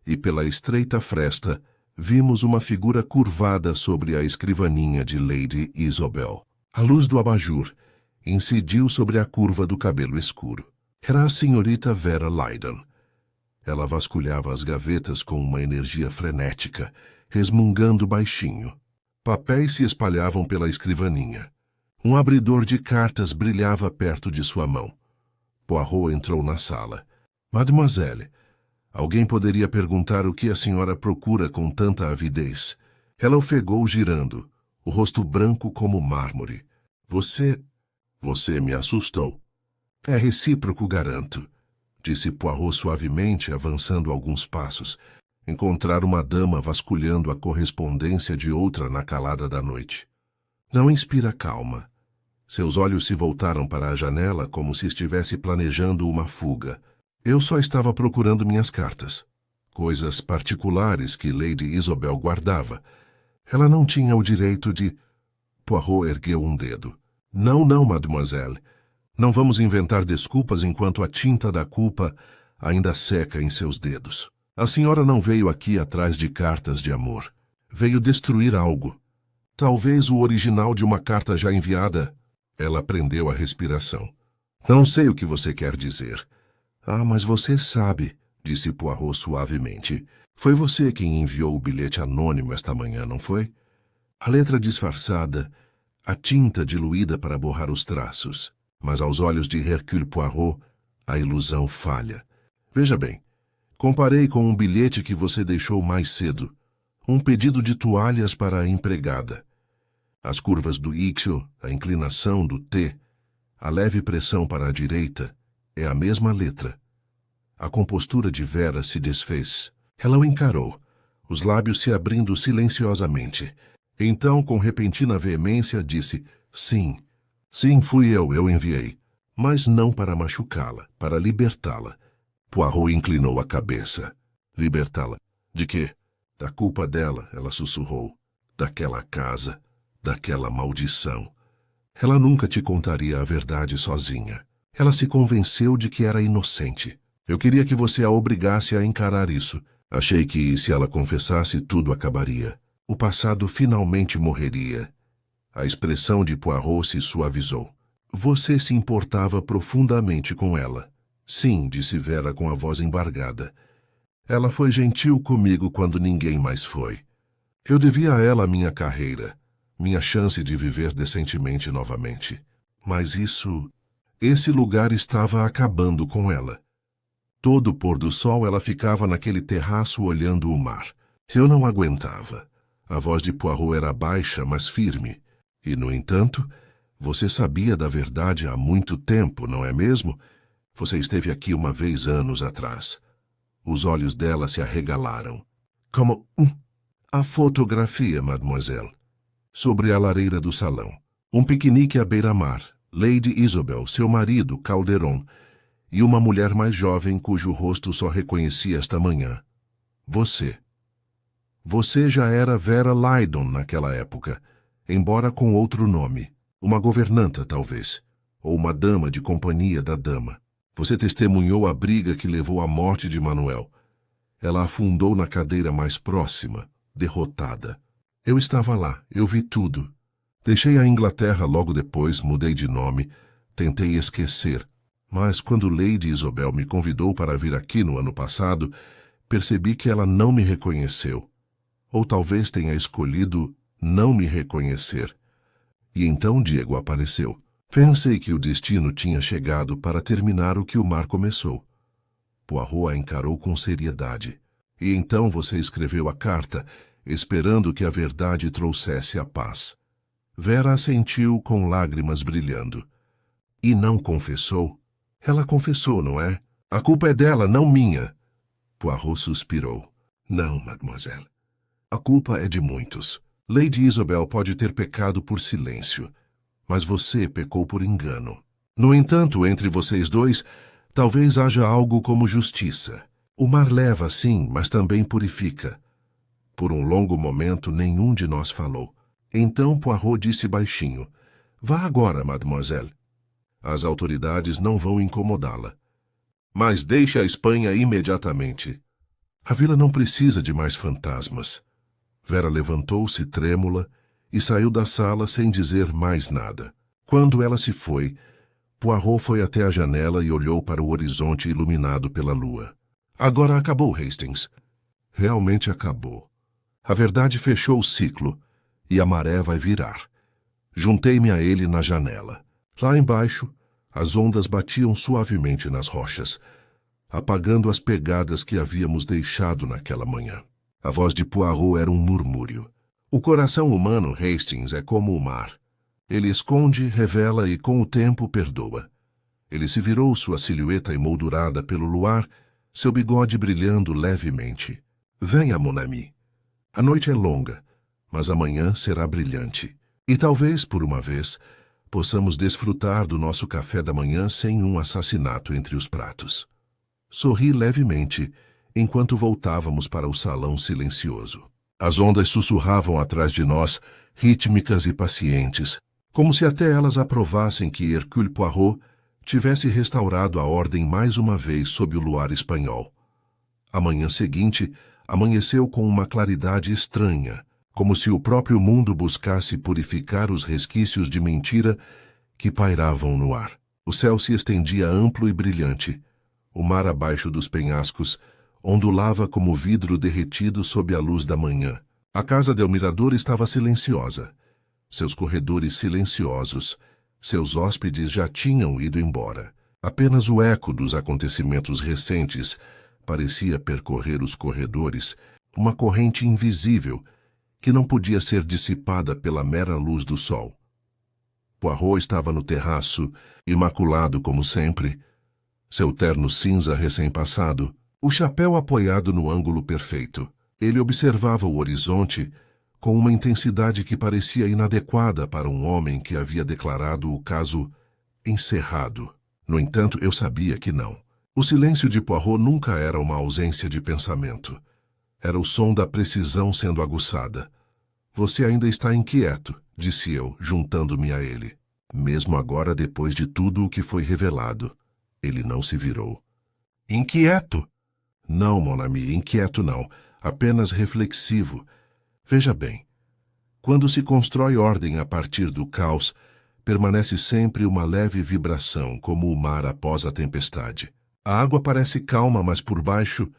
e, pela estreita fresta, vimos uma figura curvada sobre a escrivaninha de Lady Isobel. A luz do abajur incidiu sobre a curva do cabelo escuro. Era a senhorita Vera Lydon. Ela vasculhava as gavetas com uma energia frenética, resmungando baixinho. Papéis se espalhavam pela escrivaninha. Um abridor de cartas brilhava perto de sua mão. Poirot entrou na sala. Mademoiselle, alguém poderia perguntar o que a senhora procura com tanta avidez. Ela ofegou girando, o rosto branco como mármore. Você me assustou. É recíproco, garanto, disse Poirot suavemente, avançando alguns passos. Encontrar uma dama vasculhando a correspondência de outra na calada da noite. Não inspira calma. Seus olhos se voltaram para a janela como se estivesse planejando uma fuga. Eu só estava procurando minhas cartas. Coisas particulares que Lady Isabel guardava. Ela não tinha o direito de... Poirot ergueu um dedo. Não, mademoiselle. Não vamos inventar desculpas enquanto a tinta da culpa ainda seca em seus dedos. A senhora não veio aqui atrás de cartas de amor. Veio destruir algo. Talvez o original de uma carta já enviada. Ela prendeu a respiração. Não sei o que você quer dizer. Ah, mas você sabe, disse Poirot suavemente. Foi você quem enviou o bilhete anônimo esta manhã, não foi? A letra disfarçada, a tinta diluída para borrar os traços. Mas aos olhos de Hercule Poirot, a ilusão falha. Veja bem, comparei com um bilhete que você deixou mais cedo. Um pedido de toalhas para a empregada. As curvas do íxio, a inclinação do T, a leve pressão para a direita, é a mesma letra. A compostura de Vera se desfez. Ela o encarou, os lábios se abrindo silenciosamente. Então, com repentina veemência, disse, sim, fui eu enviei. Mas não para machucá-la, para libertá-la. Poirot inclinou a cabeça. Libertá-la. De quê? Da culpa dela, ela sussurrou. Daquela casa, daquela maldição. Ela nunca te contaria a verdade sozinha. Ela se convenceu de que era inocente. Eu queria que você a obrigasse a encarar isso. Achei que, se ela confessasse, tudo acabaria. O passado finalmente morreria. A expressão de Poirot se suavizou. Você se importava profundamente com ela. Sim, disse Vera com a voz embargada. Ela foi gentil comigo quando ninguém mais foi. Eu devia a ela minha carreira, minha chance de viver decentemente novamente. Mas esse lugar estava acabando com ela. Todo pôr do sol ela ficava naquele terraço olhando o mar. Eu não aguentava. A voz de Poirot era baixa, mas firme. E, no entanto, você sabia da verdade há muito tempo, não é mesmo? Você esteve aqui uma vez anos atrás. Os olhos dela se arregalaram. Como... A fotografia, mademoiselle. Sobre a lareira do salão. Um piquenique à beira-mar. Lady Isabel, seu marido, Calderon, e uma mulher mais jovem cujo rosto só reconheci esta manhã. Você. Você já era Vera Lydon naquela época, embora com outro nome. Uma governanta, talvez. Ou uma dama de companhia da dama. Você testemunhou a briga que levou à morte de Manuel. Ela afundou na cadeira mais próxima, derrotada. Eu estava lá, eu vi tudo. Deixei a Inglaterra logo depois, mudei de nome, tentei esquecer. Mas quando Lady Isabel me convidou para vir aqui no ano passado, percebi que ela não me reconheceu. Ou talvez tenha escolhido não me reconhecer. E então Diego apareceu. Pensei que o destino tinha chegado para terminar o que o mar começou. Poirot a encarou com seriedade. E então você escreveu a carta, esperando que a verdade trouxesse a paz. Vera assentiu com lágrimas brilhando. E não confessou? Ela confessou, não é? A culpa é dela, não minha. Poirot suspirou. Não, mademoiselle. A culpa é de muitos. Lady Isabel pode ter pecado por silêncio, mas você pecou por engano. No entanto, entre vocês dois, talvez haja algo como justiça. O mar leva, sim, mas também purifica. Por um longo momento, nenhum de nós falou. Então Poirot disse baixinho, vá agora, mademoiselle. As autoridades não vão incomodá-la. Mas deixe a Espanha imediatamente. A vila não precisa de mais fantasmas. Vera levantou-se trêmula e saiu da sala sem dizer mais nada. Quando ela se foi, Poirot foi até a janela e olhou para o horizonte iluminado pela lua. Agora acabou, Hastings. Realmente acabou. A verdade fechou o ciclo, e a maré vai virar. Juntei-me a ele na janela. Lá embaixo, as ondas batiam suavemente nas rochas, apagando as pegadas que havíamos deixado naquela manhã. A voz de Poirot era um murmúrio. O coração humano, Hastings, é como o mar. Ele esconde, revela e, com o tempo, perdoa. Ele se virou, sua silhueta emoldurada pelo luar, seu bigode brilhando levemente. Venha, mon ami. A noite é longa, mas amanhã será brilhante. E talvez, por uma vez, possamos desfrutar do nosso café da manhã sem um assassinato entre os pratos. Sorri levemente, enquanto voltávamos para o salão silencioso. As ondas sussurravam atrás de nós, rítmicas e pacientes, como se até elas aprovassem que Hercule Poirot tivesse restaurado a ordem mais uma vez sob o luar espanhol. A manhã seguinte amanheceu com uma claridade estranha, como se o próprio mundo buscasse purificar os resquícios de mentira que pairavam no ar. O céu se estendia amplo e brilhante. O mar abaixo dos penhascos ondulava como vidro derretido sob a luz da manhã. A casa del Mirador estava silenciosa. Seus corredores silenciosos. Seus hóspedes já tinham ido embora. Apenas o eco dos acontecimentos recentes parecia percorrer os corredores, uma corrente invisível que não podia ser dissipada pela mera luz do sol. Poirot estava no terraço, imaculado como sempre, seu terno cinza recém-passado, o chapéu apoiado no ângulo perfeito. Ele observava o horizonte com uma intensidade que parecia inadequada para um homem que havia declarado o caso encerrado. No entanto, eu sabia que não. O silêncio de Poirot nunca era uma ausência de pensamento. Era o som da precisão sendo aguçada. Você ainda está inquieto, disse eu, juntando-me a ele. Mesmo agora, depois de tudo o que foi revelado. Ele não se virou. Inquieto? Não, mon ami, inquieto não. Apenas reflexivo. Veja bem, quando se constrói ordem a partir do caos, permanece sempre uma leve vibração, como o mar após a tempestade. A água parece calma, mas por baixo,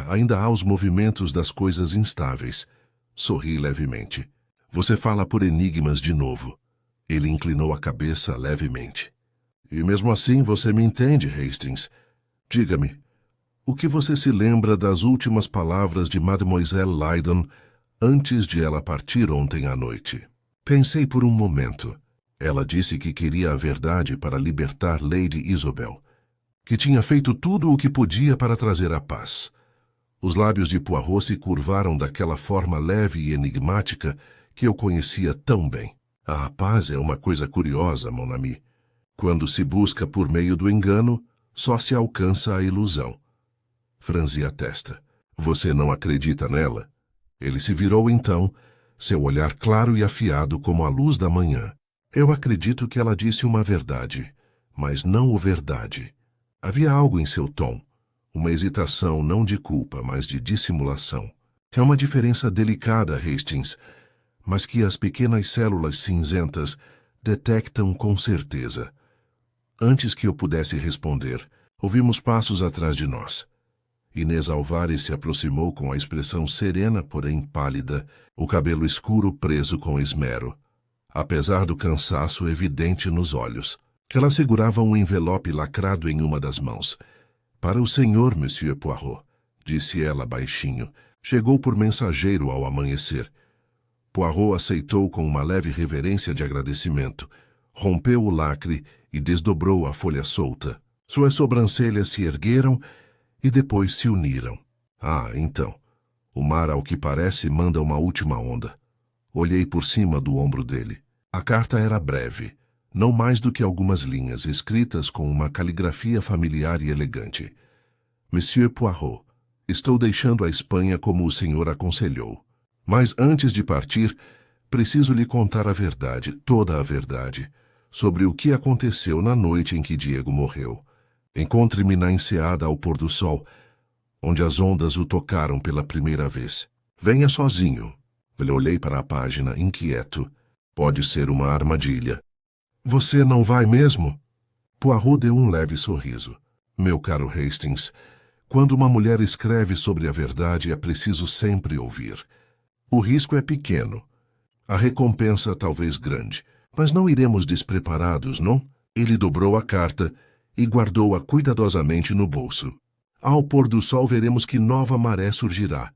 ainda há os movimentos das coisas instáveis. Sorri levemente. Você fala por enigmas de novo. Ele inclinou a cabeça levemente. E mesmo assim você me entende, Hastings. Diga-me, o que você se lembra das últimas palavras de Mademoiselle Lydon antes de ela partir ontem à noite? Pensei por um momento. Ela disse que queria a verdade para libertar Lady Isobel, que tinha feito tudo o que podia para trazer a paz. Os lábios de Poirot se curvaram daquela forma leve e enigmática que eu conhecia tão bem. A paz é uma coisa curiosa, mon ami. Quando se busca por meio do engano, só se alcança a ilusão. Franzi a testa. Você não acredita nela? Ele se virou então, seu olhar claro e afiado como a luz da manhã. Eu acredito que ela disse uma verdade, mas não o verdade. Havia algo em seu tom, uma hesitação não de culpa, mas de dissimulação. É uma diferença delicada, Hastings, mas que as pequenas células cinzentas detectam com certeza. Antes que eu pudesse responder, ouvimos passos atrás de nós. Inês Alvares se aproximou com a expressão serena, porém pálida, o cabelo escuro preso com esmero, apesar do cansaço evidente nos olhos. Ela segurava um envelope lacrado em uma das mãos. Para o senhor, Monsieur Poirot, disse ela baixinho. Chegou por mensageiro ao amanhecer. Poirot aceitou com uma leve reverência de agradecimento, rompeu o lacre e desdobrou a folha solta. Suas sobrancelhas se ergueram e depois se uniram. Então. O mar, ao que parece, manda uma última onda. Olhei por cima do ombro dele. A carta era breve, não mais do que algumas linhas escritas com uma caligrafia familiar e elegante. Monsieur Poirot, estou deixando a Espanha como o senhor aconselhou. Mas antes de partir, preciso lhe contar a verdade, toda a verdade, sobre o que aconteceu na noite em que Diego morreu. Encontre-me na enseada ao pôr do sol, onde as ondas o tocaram pela primeira vez. Venha sozinho. Eu olhei para a página, inquieto. Pode ser uma armadilha. Você não vai mesmo? Poirot deu um leve sorriso. Meu caro Hastings, quando uma mulher escreve sobre a verdade, é preciso sempre ouvir. O risco é pequeno. A recompensa talvez grande, mas não iremos despreparados, não? Ele dobrou a carta e guardou-a cuidadosamente no bolso. Ao pôr do sol veremos que nova maré surgirá.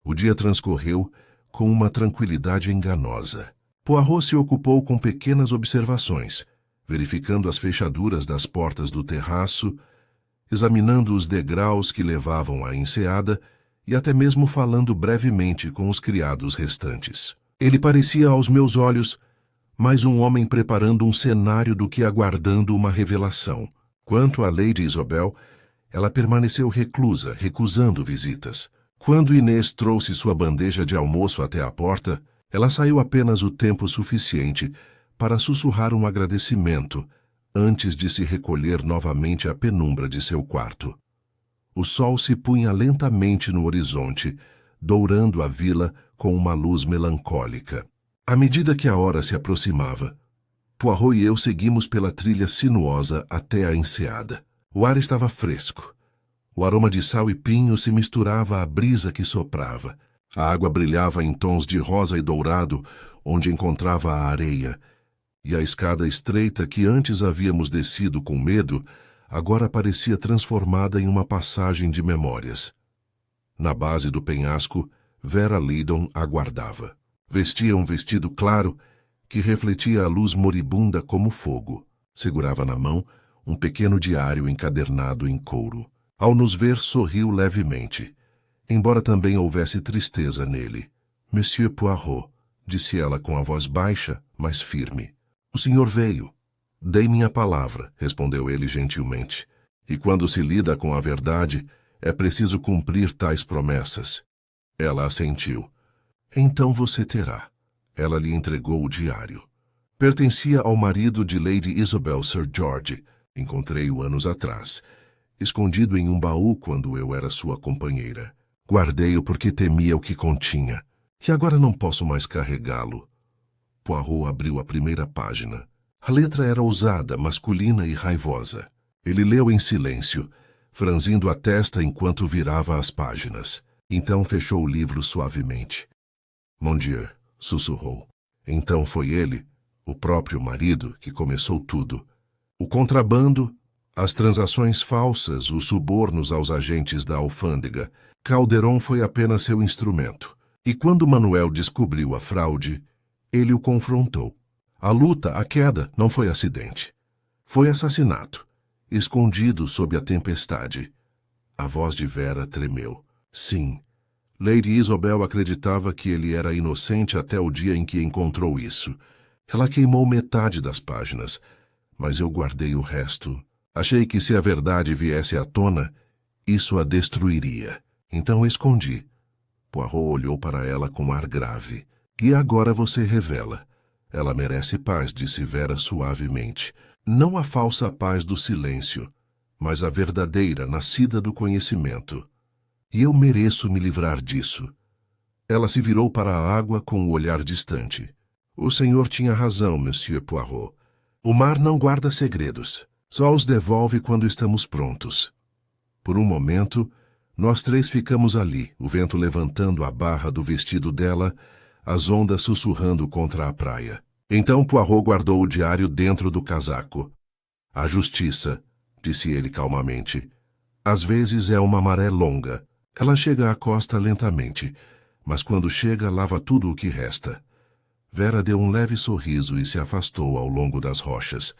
O dia transcorreu com uma tranquilidade enganosa. Poirot se ocupou com pequenas observações, verificando as fechaduras das portas do terraço, examinando os degraus que levavam à enseada e até mesmo falando brevemente com os criados restantes. Ele parecia aos meus olhos mais um homem preparando um cenário do que aguardando uma revelação. Quanto à Lady Isabel, ela permaneceu reclusa, recusando visitas. Quando Inês trouxe sua bandeja de almoço até a porta, ela saiu apenas o tempo suficiente para sussurrar um agradecimento antes de se recolher novamente à penumbra de seu quarto. O sol se punha lentamente no horizonte, dourando a vila com uma luz melancólica. À medida que a hora se aproximava, Poirot e eu seguimos pela trilha sinuosa até a enseada. O ar estava fresco. O aroma de sal e pinho se misturava à brisa que soprava. A água brilhava em tons de rosa e dourado, onde encontrava a areia, e a escada estreita que antes havíamos descido com medo, agora parecia transformada em uma passagem de memórias. Na base do penhasco, Vera Lydon aguardava. Vestia um vestido claro que refletia a luz moribunda como fogo. Segurava na mão um pequeno diário encadernado em couro. Ao nos ver, sorriu levemente, embora também houvesse tristeza nele. Monsieur Poirot, disse ela com a voz baixa, mas firme. O senhor veio. Dei minha palavra, respondeu ele gentilmente. E quando se lida com a verdade, é preciso cumprir tais promessas. Ela assentiu. Então você terá. Ela lhe entregou o diário. Pertencia ao marido de Lady Isabel, Sir George. Encontrei-o anos atrás, escondido em um baú quando eu era sua companheira. Guardei-o porque temia o que continha. E agora não posso mais carregá-lo. Poirot abriu a primeira página. A letra era ousada, masculina e raivosa. Ele leu em silêncio, franzindo a testa enquanto virava as páginas. Então fechou o livro suavemente. Mon Dieu, sussurrou. Então foi ele, o próprio marido, que começou tudo. O contrabando, as transações falsas, os subornos aos agentes da alfândega. Calderon foi apenas seu instrumento. E quando Manuel descobriu a fraude, ele o confrontou. A luta, a queda, não foi acidente. Foi assassinato, escondido sob a tempestade. A voz de Vera tremeu. Sim, Lady Isabel acreditava que ele era inocente até o dia em que encontrou isso. Ela queimou metade das páginas, mas eu guardei o resto. Achei que se a verdade viesse à tona, isso a destruiria. Então escondi. Poirot olhou para ela com ar grave. E agora você revela. Ela merece paz, disse Vera suavemente. Não a falsa paz do silêncio, mas a verdadeira, nascida do conhecimento. E eu mereço me livrar disso. Ela se virou para a água com o olhar distante. O senhor tinha razão, Monsieur Poirot. O mar não guarda segredos. Só os devolve quando estamos prontos. Por um momento, nós três ficamos ali, o vento levantando a barra do vestido dela, as ondas sussurrando contra a praia. Então Poirot guardou o diário dentro do casaco. A justiça, disse ele calmamente, às vezes é uma maré longa. Ela chega à costa lentamente, mas quando chega, lava tudo o que resta. Vera deu um leve sorriso e se afastou ao longo das rochas,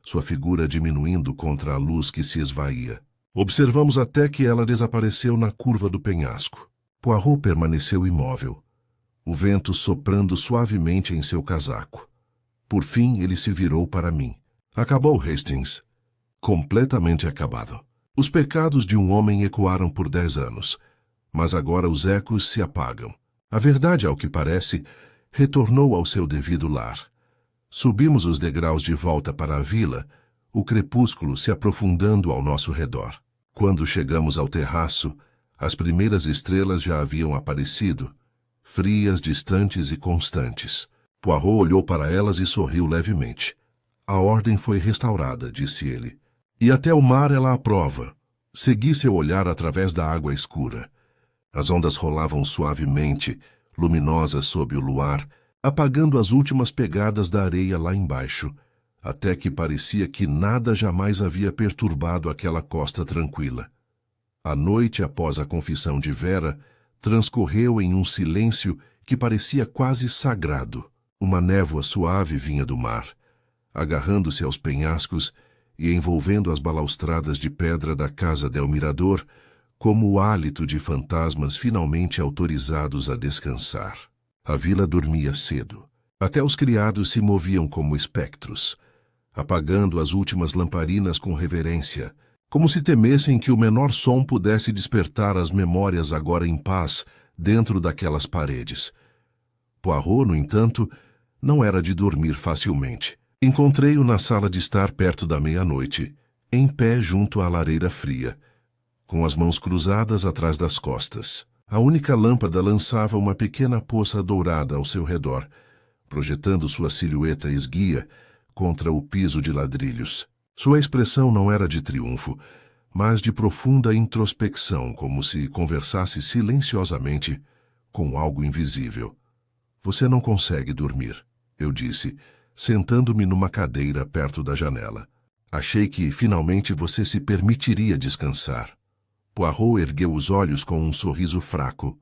sua figura diminuindo contra a luz que se esvaía. Observamos até que ela desapareceu na curva do penhasco. Poirot permaneceu imóvel, o vento soprando suavemente em seu casaco. Por fim, ele se virou para mim. Acabou, Hastings. Completamente acabado. Os pecados de um homem ecoaram por 10 anos, mas agora os ecos se apagam. A verdade, ao que parece, retornou ao seu devido lar. Subimos os degraus de volta para a vila, o crepúsculo se aprofundando ao nosso redor. Quando chegamos ao terraço, as primeiras estrelas já haviam aparecido, frias, distantes e constantes. Poirot olhou para elas e sorriu levemente. A ordem foi restaurada, disse ele. E até o mar ela aprova. Segui seu olhar através da água escura. As ondas rolavam suavemente, luminosas sob o luar, apagando as últimas pegadas da areia lá embaixo, até que parecia que nada jamais havia perturbado aquela costa tranquila. A noite após a confissão de Vera transcorreu em um silêncio que parecia quase sagrado. Uma névoa suave vinha do mar, agarrando-se aos penhascos e envolvendo as balaustradas de pedra da casa del Mirador, como o hálito de fantasmas finalmente autorizados a descansar. A vila dormia cedo. Até os criados se moviam como espectros, apagando as últimas lamparinas com reverência, como se temessem que o menor som pudesse despertar as memórias agora em paz dentro daquelas paredes. Poirot, no entanto, não era de dormir facilmente. Encontrei-o na sala de estar perto da meia-noite, em pé junto à lareira fria, com as mãos cruzadas atrás das costas. A única lâmpada lançava uma pequena poça dourada ao seu redor, projetando sua silhueta esguia contra o piso de ladrilhos. Sua expressão não era de triunfo, mas de profunda introspecção, como se conversasse silenciosamente com algo invisível. Você não consegue dormir, eu disse, sentando-me numa cadeira perto da janela. Achei que, finalmente, você se permitiria descansar. Poirot ergueu os olhos com um sorriso fraco.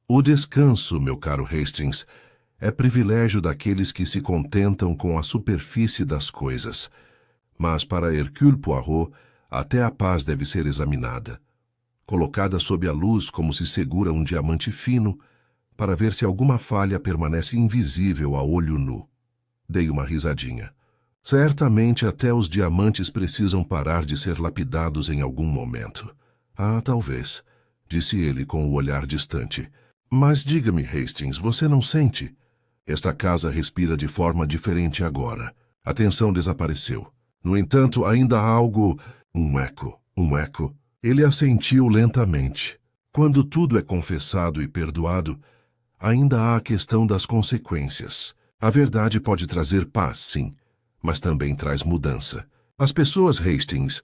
O descanso, meu caro Hastings, é privilégio daqueles que se contentam com a superfície das coisas. Mas para Hercule Poirot, até a paz deve ser examinada, colocada sob a luz como se segura um diamante fino, para ver se alguma falha permanece invisível a olho nu. Dei uma risadinha. Certamente até os diamantes precisam parar de ser lapidados em algum momento. Ah, talvez, disse ele com o olhar distante. Mas diga-me, Hastings, você não sente? Esta casa respira de forma diferente agora. A tensão desapareceu. No entanto, ainda há algo... Um eco. Ele assentiu lentamente. Quando tudo é confessado e perdoado, ainda há a questão das consequências. A verdade pode trazer paz, sim, mas também traz mudança. As pessoas, Hastings,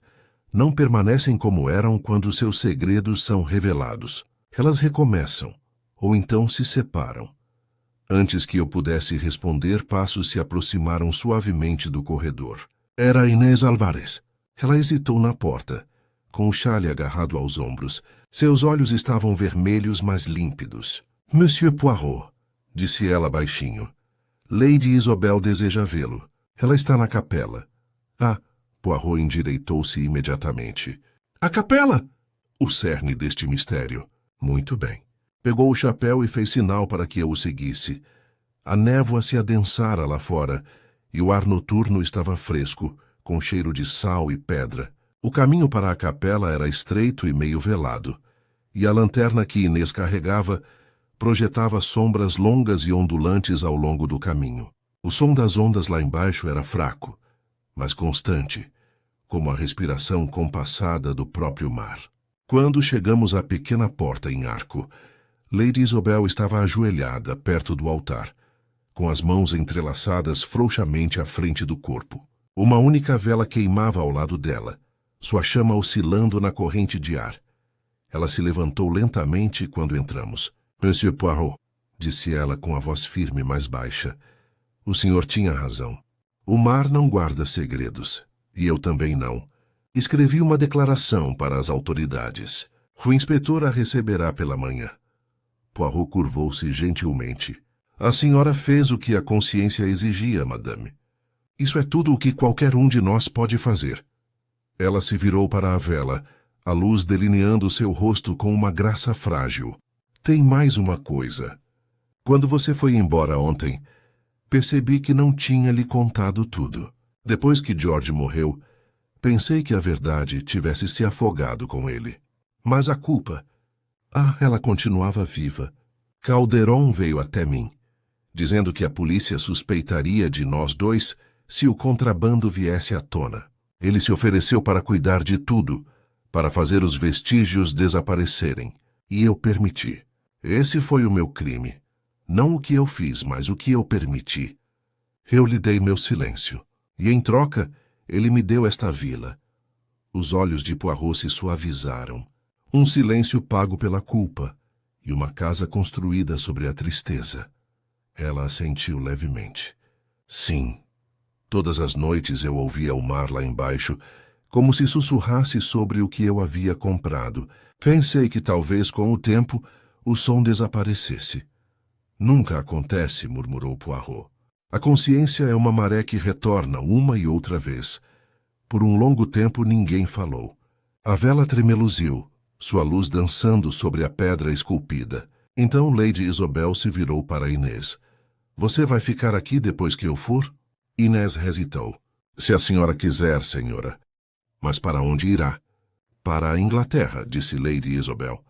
não permanecem como eram quando seus segredos são revelados. Elas recomeçam, ou então se separam. Antes que eu pudesse responder, passos se aproximaram suavemente do corredor. Era Inês Alvarez. Ela hesitou na porta, com o chale agarrado aos ombros. Seus olhos estavam vermelhos, mas límpidos. Monsieur Poirot, disse ela baixinho. Lady Isabel deseja vê-lo. Ela está na capela. Ah, Poirot endireitou-se imediatamente. A capela? O cerne deste mistério. Muito bem. Pegou o chapéu e fez sinal para que eu o seguisse. A névoa se adensara lá fora, e o ar noturno estava fresco, com cheiro de sal e pedra. O caminho para a capela era estreito e meio velado, e a lanterna que Inês carregava projetava sombras longas e ondulantes ao longo do caminho. O som das ondas lá embaixo era fraco, mas constante, como a respiração compassada do próprio mar. Quando chegamos à pequena porta em arco, Lady Isabel estava ajoelhada perto do altar, com as mãos entrelaçadas frouxamente à frente do corpo. Uma única vela queimava ao lado dela, sua chama oscilando na corrente de ar. Ela se levantou lentamente quando entramos. Monsieur Poirot, disse ela com a voz firme mais baixa, o senhor tinha razão. O mar não guarda segredos, e eu também não. Escrevi uma declaração para as autoridades. O inspetor a receberá pela manhã. Poirot curvou-se gentilmente. A senhora fez o que a consciência exigia, madame. Isso é tudo o que qualquer um de nós pode fazer. Ela se virou para a vela, a luz delineando seu rosto com uma graça frágil. Tem mais uma coisa. Quando você foi embora ontem, percebi que não tinha lhe contado tudo. Depois que George morreu, pensei que a verdade tivesse se afogado com ele. Mas a culpa... Ah, ela continuava viva. Calderon veio até mim, dizendo que a polícia suspeitaria de nós dois se o contrabando viesse à tona. Ele se ofereceu para cuidar de tudo, para fazer os vestígios desaparecerem. E eu permiti. Esse foi o meu crime. Não o que eu fiz, mas o que eu permiti. Eu lhe dei meu silêncio. E, em troca, ele me deu esta vila. Os olhos de Poirot se suavizaram. Um silêncio pago pela culpa, e uma casa construída sobre a tristeza. Ela assentiu levemente. Sim. Todas as noites eu ouvia o mar lá embaixo, como se sussurrasse sobre o que eu havia comprado. Pensei que talvez com o tempo o som desaparecesse. Nunca acontece, murmurou Poirot. A consciência é uma maré que retorna uma e outra vez. Por um longo tempo ninguém falou. A vela tremeluziu, sua luz dançando sobre a pedra esculpida. Então Lady Isobel se virou para Inês. Você vai ficar aqui depois que eu for? Inês hesitou. Se a senhora quiser, senhora. Mas para onde irá? Para a Inglaterra, disse Lady Isobel.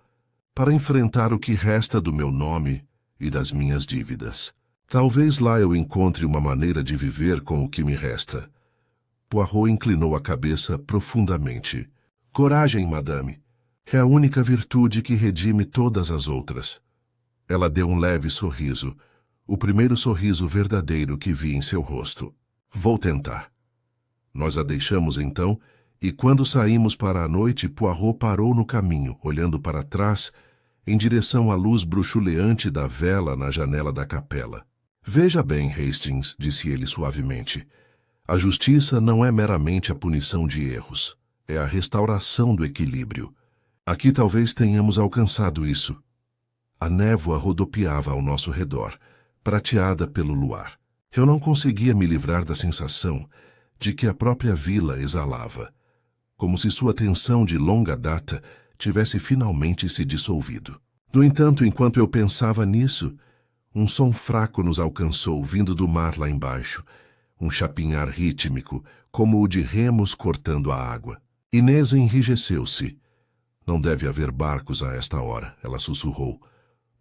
Para enfrentar o que resta do meu nome e das minhas dívidas. Talvez lá eu encontre uma maneira de viver com o que me resta. Poirot inclinou a cabeça profundamente. Coragem, madame. É a única virtude que redime todas as outras. Ela deu um leve sorriso, o primeiro sorriso verdadeiro que vi em seu rosto. Vou tentar. Nós a deixamos então, e quando saímos para a noite, Poirot parou no caminho, olhando para trás, em direção à luz bruxuleante da vela na janela da capela. Veja bem, Hastings, disse ele suavemente. A justiça não é meramente a punição de erros, é a restauração do equilíbrio. Aqui talvez tenhamos alcançado isso. A névoa rodopiava ao nosso redor, prateada pelo luar. Eu não conseguia me livrar da sensação de que a própria vila exalava, como se sua tensão de longa data tivesse finalmente se dissolvido. No entanto, enquanto eu pensava nisso, um som fraco nos alcançou vindo do mar lá embaixo, um chapinhar rítmico, como o de remos cortando a água. Inês enrijeceu-se. Não deve haver barcos a esta hora, ela sussurrou.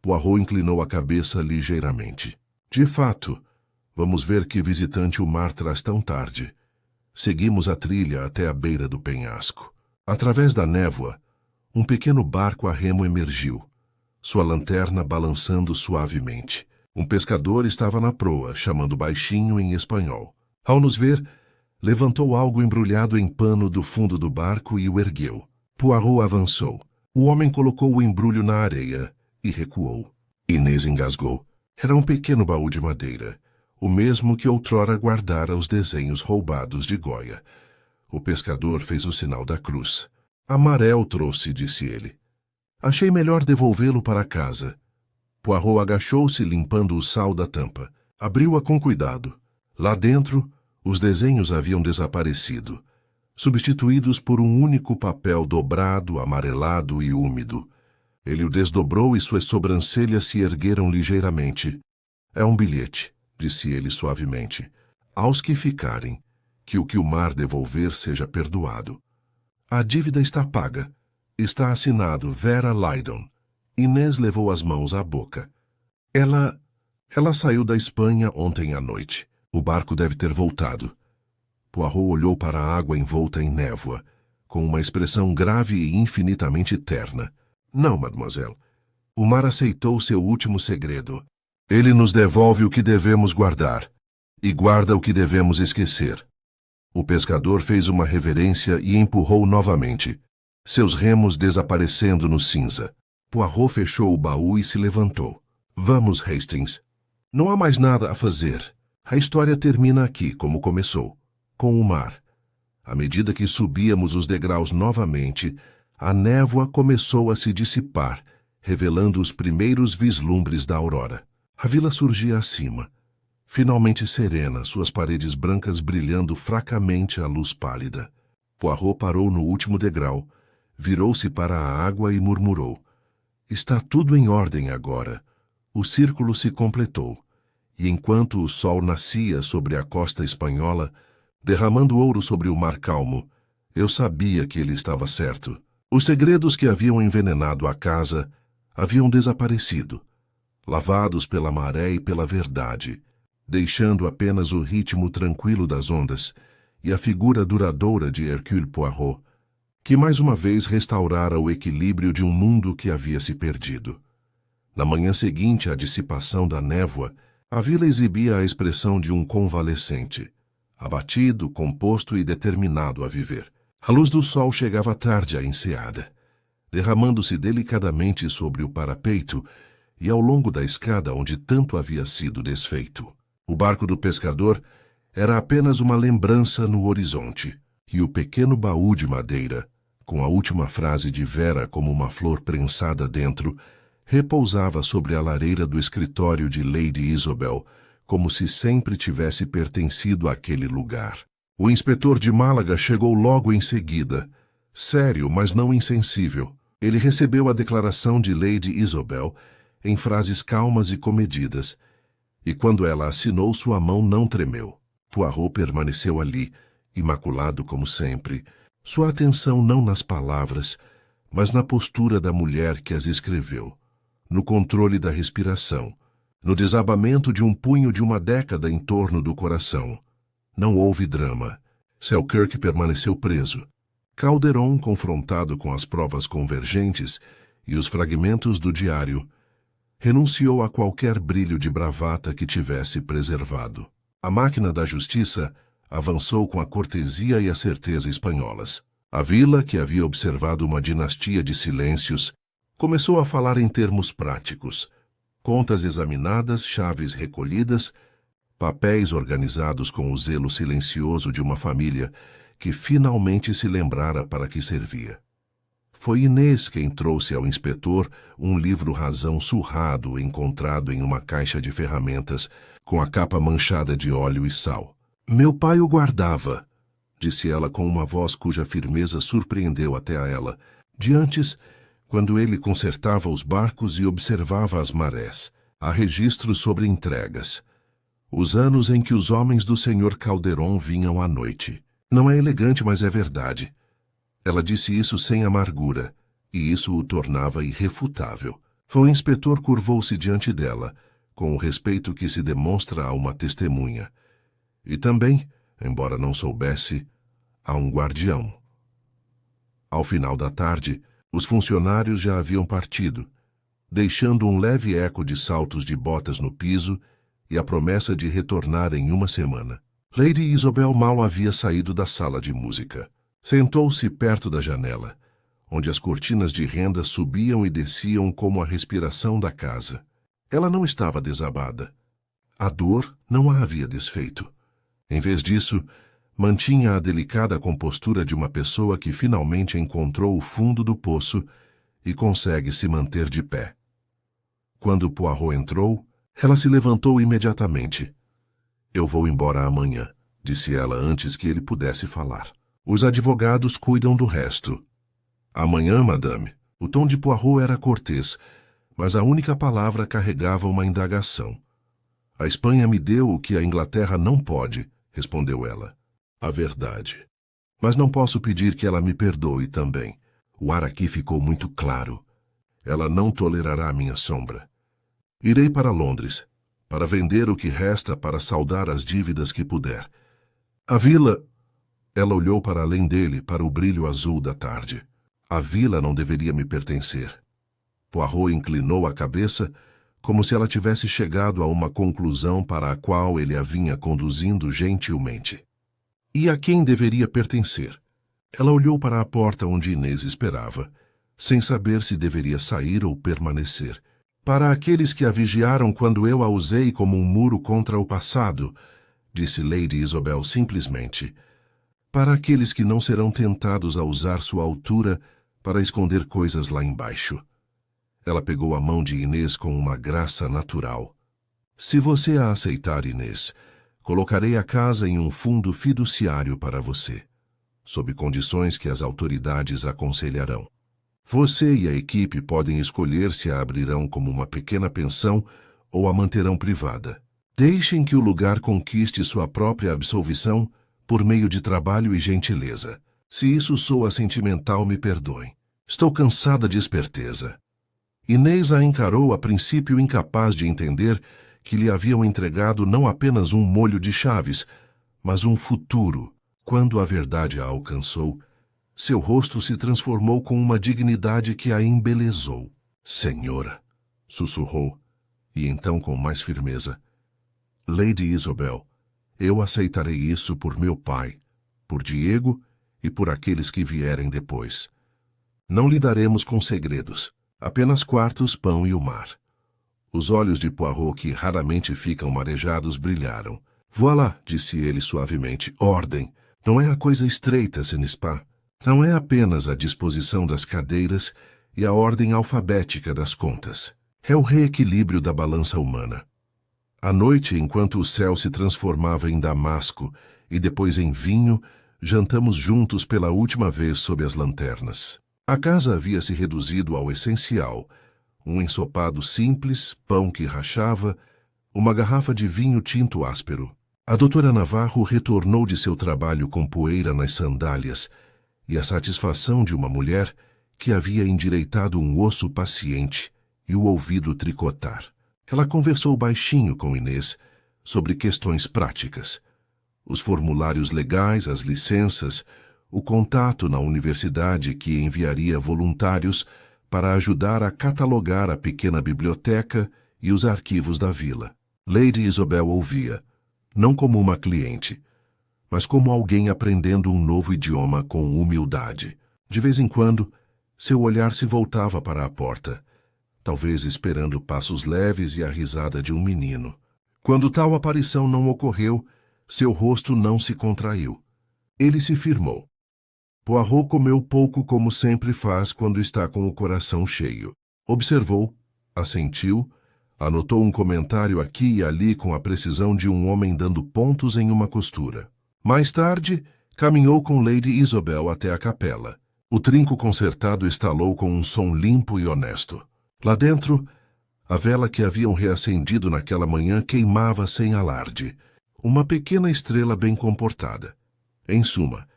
Poirot inclinou a cabeça ligeiramente. De fato, vamos ver que visitante o mar traz tão tarde. Seguimos a trilha até a beira do penhasco. Através da névoa, um pequeno barco a remo emergiu, sua lanterna balançando suavemente. Um pescador estava na proa, chamando baixinho em espanhol. Ao nos ver, levantou algo embrulhado em pano do fundo do barco e o ergueu. Poirot avançou. O homem colocou o embrulho na areia e recuou. Inês engasgou. Era um pequeno baú de madeira, o mesmo que outrora guardara os desenhos roubados de Goya. O pescador fez o sinal da cruz. A maré o trouxe, disse ele. Achei melhor devolvê-lo para casa. Poirot agachou-se limpando o sal da tampa. Abriu-a com cuidado. Lá dentro, os desenhos haviam desaparecido, substituídos por um único papel dobrado, amarelado e úmido. Ele o desdobrou e suas sobrancelhas se ergueram ligeiramente. É um bilhete, disse ele suavemente. Aos que ficarem, que o mar devolver seja perdoado. A dívida está paga. Está assinado Vera Lydon. Inês levou as mãos à boca. Ela saiu da Espanha ontem à noite. O barco deve ter voltado. Poirot olhou para a água envolta em névoa, com uma expressão grave e infinitamente terna. Não, mademoiselle. O mar aceitou seu último segredo. Ele nos devolve o que devemos guardar, e guarda o que devemos esquecer. O pescador fez uma reverência e empurrou novamente, seus remos desaparecendo no cinza. Poirot fechou o baú e se levantou. Vamos, Hastings. Não há mais nada a fazer. A história termina aqui, como começou, com o mar. À medida que subíamos os degraus novamente, a névoa começou a se dissipar, revelando os primeiros vislumbres da aurora. A vila surgia acima, finalmente serena, suas paredes brancas brilhando fracamente à luz pálida. Poirot parou no último degrau, virou-se para a água e murmurou. Está tudo em ordem agora. O círculo se completou, e enquanto o sol nascia sobre a costa espanhola, derramando ouro sobre o mar calmo, eu sabia que ele estava certo. Os segredos que haviam envenenado a casa haviam desaparecido, lavados pela maré e pela verdade, deixando apenas o ritmo tranquilo das ondas e a figura duradoura de Hercule Poirot, que mais uma vez restaurara o equilíbrio de um mundo que havia se perdido. Na manhã seguinte à dissipação da névoa, a vila exibia a expressão de um convalescente, abatido, composto e determinado a viver. A luz do sol chegava tarde à enseada, derramando-se delicadamente sobre o parapeito e ao longo da escada onde tanto havia sido desfeito. O barco do pescador era apenas uma lembrança no horizonte, e o pequeno baú de madeira, com a última frase de Vera como uma flor prensada dentro, repousava sobre a lareira do escritório de Lady Isobel, como se sempre tivesse pertencido àquele lugar. O inspetor de Málaga chegou logo em seguida, sério, mas não insensível. Ele recebeu a declaração de Lady Isobel em frases calmas e comedidas, e quando ela assinou, sua mão não tremeu. Poirot permaneceu ali, imaculado como sempre, sua atenção não nas palavras, mas na postura da mulher que as escreveu, no controle da respiração, no desabamento de um punho de uma década em torno do coração. Não houve drama. Selkirk permaneceu preso. Calderon, confrontado com as provas convergentes e os fragmentos do diário, renunciou a qualquer brilho de bravata que tivesse preservado. A máquina da justiça avançou com a cortesia e a certeza espanholas. A vila, que havia observado uma dinastia de silêncios, começou a falar em termos práticos. Contas examinadas, chaves recolhidas, papéis organizados com o zelo silencioso de uma família que finalmente se lembrara para que servia. Foi Inês quem trouxe ao inspetor um livro-razão surrado encontrado em uma caixa de ferramentas com a capa manchada de óleo e sal. Meu pai o guardava, disse ela com uma voz cuja firmeza surpreendeu até a ela, de antes, quando ele consertava os barcos e observava as marés. Há registros sobre entregas. Os anos em que os homens do Sr. Calderon vinham à noite. Não é elegante, mas é verdade. Ela disse isso sem amargura, e isso o tornava irrefutável. O inspetor curvou-se diante dela, com o respeito que se demonstra a uma testemunha. E também, embora não soubesse, a um guardião. Ao final da tarde, os funcionários já haviam partido, deixando um leve eco de saltos de botas no piso e a promessa de retornar em uma semana. Lady Isobel mal havia saído da sala de música. Sentou-se perto da janela, onde as cortinas de renda subiam e desciam como a respiração da casa. Ela não estava desabada. A dor não a havia desfeito. Em vez disso, mantinha a delicada compostura de uma pessoa que finalmente encontrou o fundo do poço e consegue se manter de pé. Quando Poirot entrou, ela se levantou imediatamente. Eu vou embora amanhã, disse ela antes que ele pudesse falar. Os advogados cuidam do resto. Amanhã, madame. O tom de Poirot era cortês, mas a única palavra carregava uma indagação. A Espanha me deu o que a Inglaterra não pode, respondeu ela. A verdade. Mas não posso pedir que ela me perdoe também. O ar aqui ficou muito claro. Ela não tolerará minha sombra. Irei para Londres, para vender o que resta para saldar as dívidas que puder. A vila... Ela olhou para além dele, para o brilho azul da tarde. A vila não deveria me pertencer. Poirot inclinou a cabeça, como se ela tivesse chegado a uma conclusão para a qual ele a vinha conduzindo gentilmente. E a quem deveria pertencer? Ela olhou para a porta onde Inês esperava, sem saber se deveria sair ou permanecer. Para aqueles que a vigiaram quando eu a usei como um muro contra o passado, disse Lady Isobel simplesmente. Para aqueles que não serão tentados a usar sua altura para esconder coisas lá embaixo. Ela pegou a mão de Inês com uma graça natural. Se você a aceitar, Inês, colocarei a casa em um fundo fiduciário para você, sob condições que as autoridades aconselharão. Você e a equipe podem escolher se a abrirão como uma pequena pensão ou a manterão privada. Deixem que o lugar conquiste sua própria absolvição por meio de trabalho e gentileza. Se isso soa sentimental, me perdoem. Estou cansada de esperteza. Inês a encarou a princípio incapaz de entender que lhe haviam entregado não apenas um molho de chaves, mas um futuro. Quando a verdade a alcançou, seu rosto se transformou com uma dignidade que a embelezou. Senhora, sussurrou, e então com mais firmeza. Lady Isobel, eu aceitarei isso por meu pai, por Diego e por aqueles que vierem depois. Não lidaremos com segredos, apenas quartos, pão e o mar. Os olhos de Poirot, que raramente ficam marejados, brilharam. Voilà, disse ele suavemente. Ordem. Não é a coisa estreita, n'est-ce pas? Não é apenas a disposição das cadeiras e a ordem alfabética das contas. É o reequilíbrio da balança humana. À noite, enquanto o céu se transformava em damasco e depois em vinho, jantamos juntos pela última vez sob as lanternas. A casa havia se reduzido ao essencial: um ensopado simples, pão que rachava, uma garrafa de vinho tinto áspero. A doutora Navarro retornou de seu trabalho com poeira nas sandálias e a satisfação de uma mulher que havia endireitado um osso paciente e o ouvido tricotar. Ela conversou baixinho com Inês sobre questões práticas: os formulários legais, as licenças, o contato na universidade que enviaria voluntários para ajudar a catalogar a pequena biblioteca e os arquivos da vila. Lady Isabel ouvia, não como uma cliente, mas como alguém aprendendo um novo idioma com humildade. De vez em quando, seu olhar se voltava para a porta, talvez esperando passos leves e a risada de um menino. Quando tal aparição não ocorreu, seu rosto não se contraiu. Ele se firmou. Poirot comeu pouco, como sempre faz quando está com o coração cheio. Observou, assentiu, anotou um comentário aqui e ali com a precisão de um homem dando pontos em uma costura. Mais tarde, caminhou com Lady Isabel até a capela. O trinco concertado estalou com um som limpo e honesto. Lá dentro, a vela que haviam reacendido naquela manhã queimava sem alarde. Uma pequena estrela bem comportada. Em suma,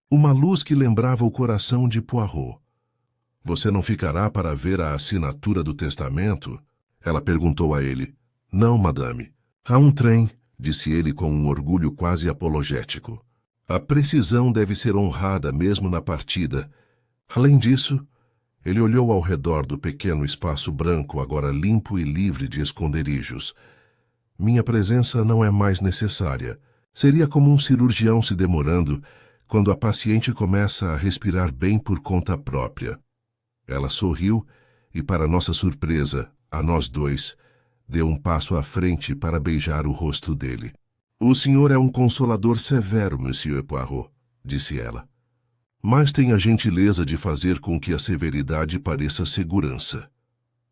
uma luz que lembrava o coração de Poirot. Você não ficará para ver a assinatura do testamento? Ela perguntou a ele. Não, madame. Há um trem, disse ele com um orgulho quase apologético. A precisão deve ser honrada mesmo na partida. Além disso, ele olhou ao redor do pequeno espaço branco, agora limpo e livre de esconderijos. Minha presença não é mais necessária. Seria como um cirurgião se demorando quando a paciente começa a respirar bem por conta própria. Ela sorriu e, para nossa surpresa, a nós dois, deu um passo à frente para beijar o rosto dele. O senhor é um consolador severo, Monsieur Poirot, disse ela. Mas tem a gentileza de fazer com que a severidade pareça segurança.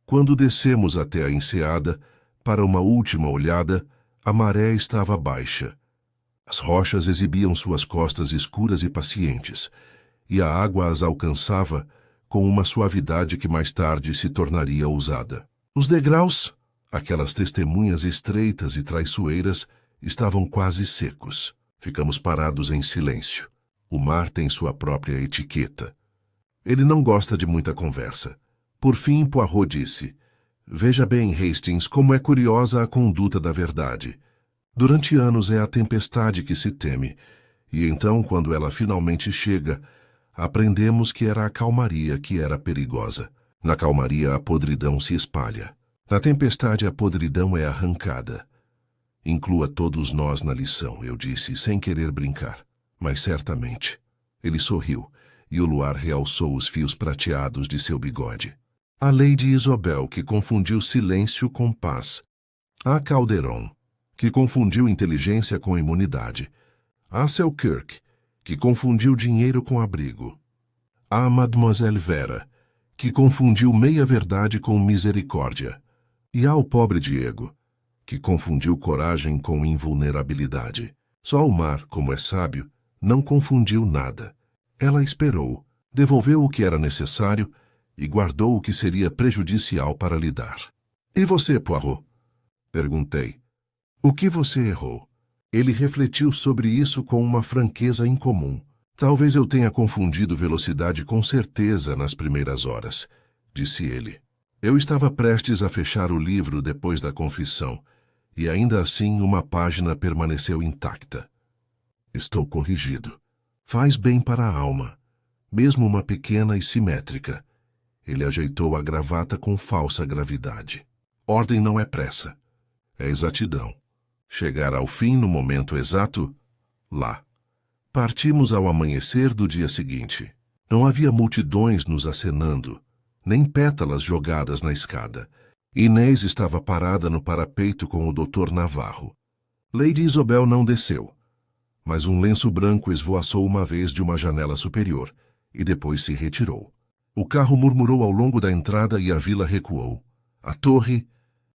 Quando descemos até a enseada, para uma última olhada, a maré estava baixa. As rochas exibiam suas costas escuras e pacientes, e a água as alcançava com uma suavidade que mais tarde se tornaria ousada. Os degraus, aquelas testemunhas estreitas e traiçoeiras, estavam quase secos. Ficamos parados em silêncio. O mar tem sua própria etiqueta. Ele não gosta de muita conversa. Por fim, Poirot disse: Veja bem, Hastings, como é curiosa a conduta da verdade. Durante anos é a tempestade que se teme, e então, quando ela finalmente chega, aprendemos que era a calmaria que era perigosa. Na calmaria, a podridão se espalha. Na tempestade, a podridão é arrancada. Inclua todos nós na lição, eu disse, sem querer brincar. Mas certamente. Ele sorriu, e o luar realçou os fios prateados de seu bigode. A Lady Isabel, que confundiu silêncio com paz. A Calderon, que confundiu inteligência com imunidade. A Selkirk, que confundiu dinheiro com abrigo. A Mademoiselle Vera, que confundiu meia-verdade com misericórdia. E há o pobre Diego, que confundiu coragem com invulnerabilidade. Só o mar, como é sábio, não confundiu nada. Ela esperou, devolveu o que era necessário e guardou o que seria prejudicial para lhe dar. E você, Poirot? Perguntei. O que você errou? Ele refletiu sobre isso com uma franqueza incomum. Talvez eu tenha confundido velocidade com certeza nas primeiras horas, disse ele. Eu estava prestes a fechar o livro depois da confissão, e ainda assim uma página permaneceu intacta. Estou corrigido. Faz bem para a alma, mesmo uma pequena e simétrica. Ele ajeitou a gravata com falsa gravidade. Ordem não é pressa, é exatidão. Chegar ao fim no momento exato, lá. Partimos ao amanhecer do dia seguinte. Não havia multidões nos acenando, nem pétalas jogadas na escada, Inês estava parada no parapeito com o Dr. Navarro. Lady Isobel não desceu, mas um lenço branco esvoaçou uma vez de uma janela superior e depois se retirou. O carro murmurou ao longo da entrada e a vila recuou. A torre,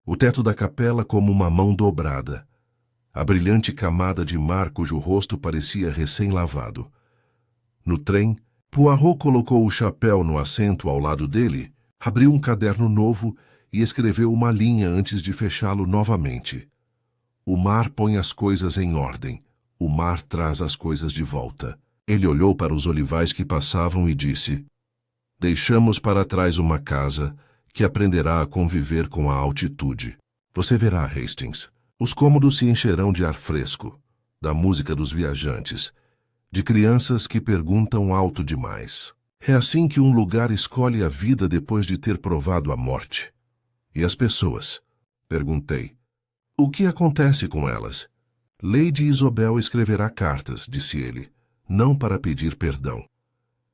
o teto da capela como uma mão dobrada. A brilhante camada de mar cujo rosto parecia recém-lavado. No trem, Poirot colocou o chapéu no assento ao lado dele, abriu um caderno novo e escreveu uma linha antes de fechá-lo novamente. O mar põe as coisas em ordem. O mar traz as coisas de volta. Ele olhou para os olivais que passavam e disse: deixamos para trás uma casa que aprenderá a conviver com a altitude. Você verá, Hastings. Os cômodos se encherão de ar fresco, da música dos viajantes, de crianças que perguntam alto demais. É assim que um lugar escolhe a vida depois de ter provado a morte. E as pessoas? Perguntei. O que acontece com elas? Lady Isobel escreverá cartas, disse ele, não para pedir perdão.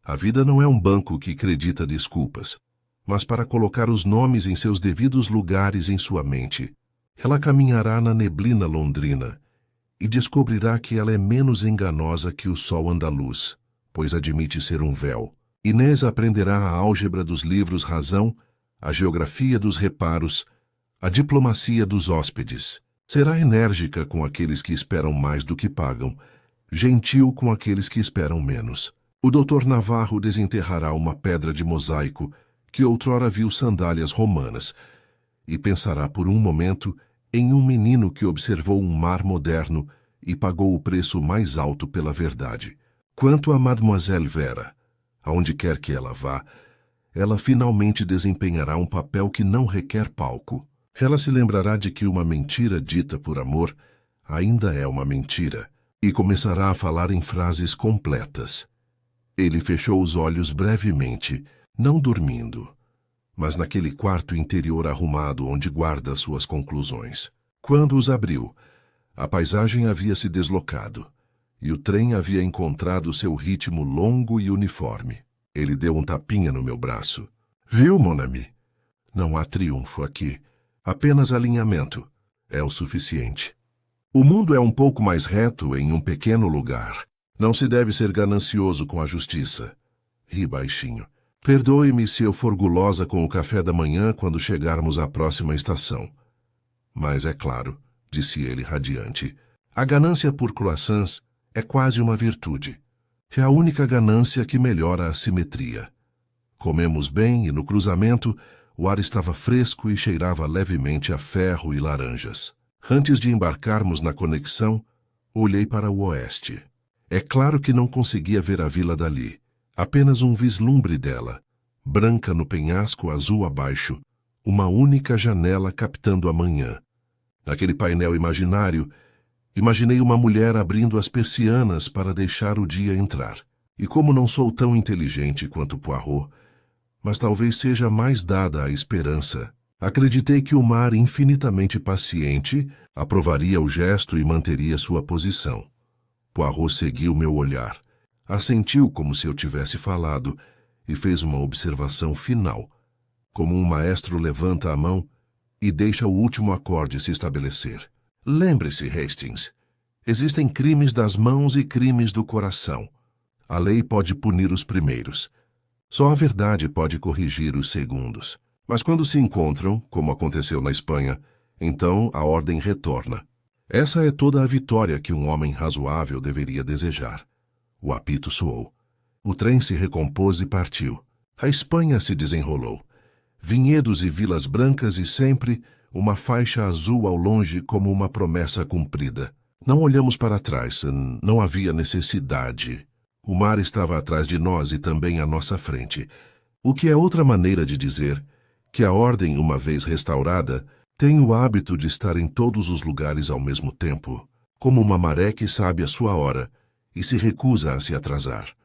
A vida não é um banco que acredita desculpas, mas para colocar os nomes em seus devidos lugares em sua mente. Ela caminhará na neblina londrina e descobrirá que ela é menos enganosa que o sol andaluz, pois admite ser um véu. Inês aprenderá a álgebra dos livros razão, a geografia dos reparos, a diplomacia dos hóspedes. Será enérgica com aqueles que esperam mais do que pagam, gentil com aqueles que esperam menos. O Dr. Navarro desenterrará uma pedra de mosaico que outrora viu sandálias romanas e pensará por um momento em um menino que observou um mar moderno e pagou o preço mais alto pela verdade. Quanto a Mademoiselle Vera, aonde quer que ela vá, ela finalmente desempenhará um papel que não requer palco. Ela se lembrará de que uma mentira dita por amor ainda é uma mentira e começará a falar em frases completas. Ele fechou os olhos brevemente, não dormindo, mas naquele quarto interior arrumado onde guarda suas conclusões. Quando os abriu, a paisagem havia se deslocado, e o trem havia encontrado seu ritmo longo e uniforme. Ele deu um tapinha no meu braço. Viu, mon ami? Não há triunfo aqui, apenas alinhamento. É o suficiente. O mundo é um pouco mais reto em um pequeno lugar. Não se deve ser ganancioso com a justiça. Ri baixinho. Perdoe-me se eu for gulosa com o café da manhã quando chegarmos à próxima estação. Mas é claro, disse ele radiante, a ganância por croissants é quase uma virtude. É a única ganância que melhora a simetria. Comemos bem e no cruzamento o ar estava fresco e cheirava levemente a ferro e laranjas. Antes de embarcarmos na conexão, olhei para o oeste. É claro que não conseguia ver a vila dali. Apenas um vislumbre dela, branca no penhasco azul abaixo, uma única janela captando a manhã. Naquele painel imaginário, imaginei uma mulher abrindo as persianas para deixar o dia entrar. E como não sou tão inteligente quanto Poirot, mas talvez seja mais dada à esperança, acreditei que o mar infinitamente paciente aprovaria o gesto e manteria sua posição. Poirot seguiu meu olhar. Assentiu como se eu tivesse falado e fez uma observação final, como um maestro levanta a mão e deixa o último acorde se estabelecer. Lembre-se, Hastings, existem crimes das mãos e crimes do coração. A lei pode punir os primeiros. Só a verdade pode corrigir os segundos. Mas quando se encontram, como aconteceu na Espanha, então a ordem retorna. Essa é toda a vitória que um homem razoável deveria desejar. O apito soou. O trem se recompôs e partiu. A Espanha se desenrolou. Vinhedos e vilas brancas e sempre uma faixa azul ao longe como uma promessa cumprida. Não olhamos para trás, não havia necessidade. O mar estava atrás de nós e também à nossa frente. O que é outra maneira de dizer que a ordem, uma vez restaurada, tem o hábito de estar em todos os lugares ao mesmo tempo, como uma maré que sabe a sua hora e se recusa a se atrasar.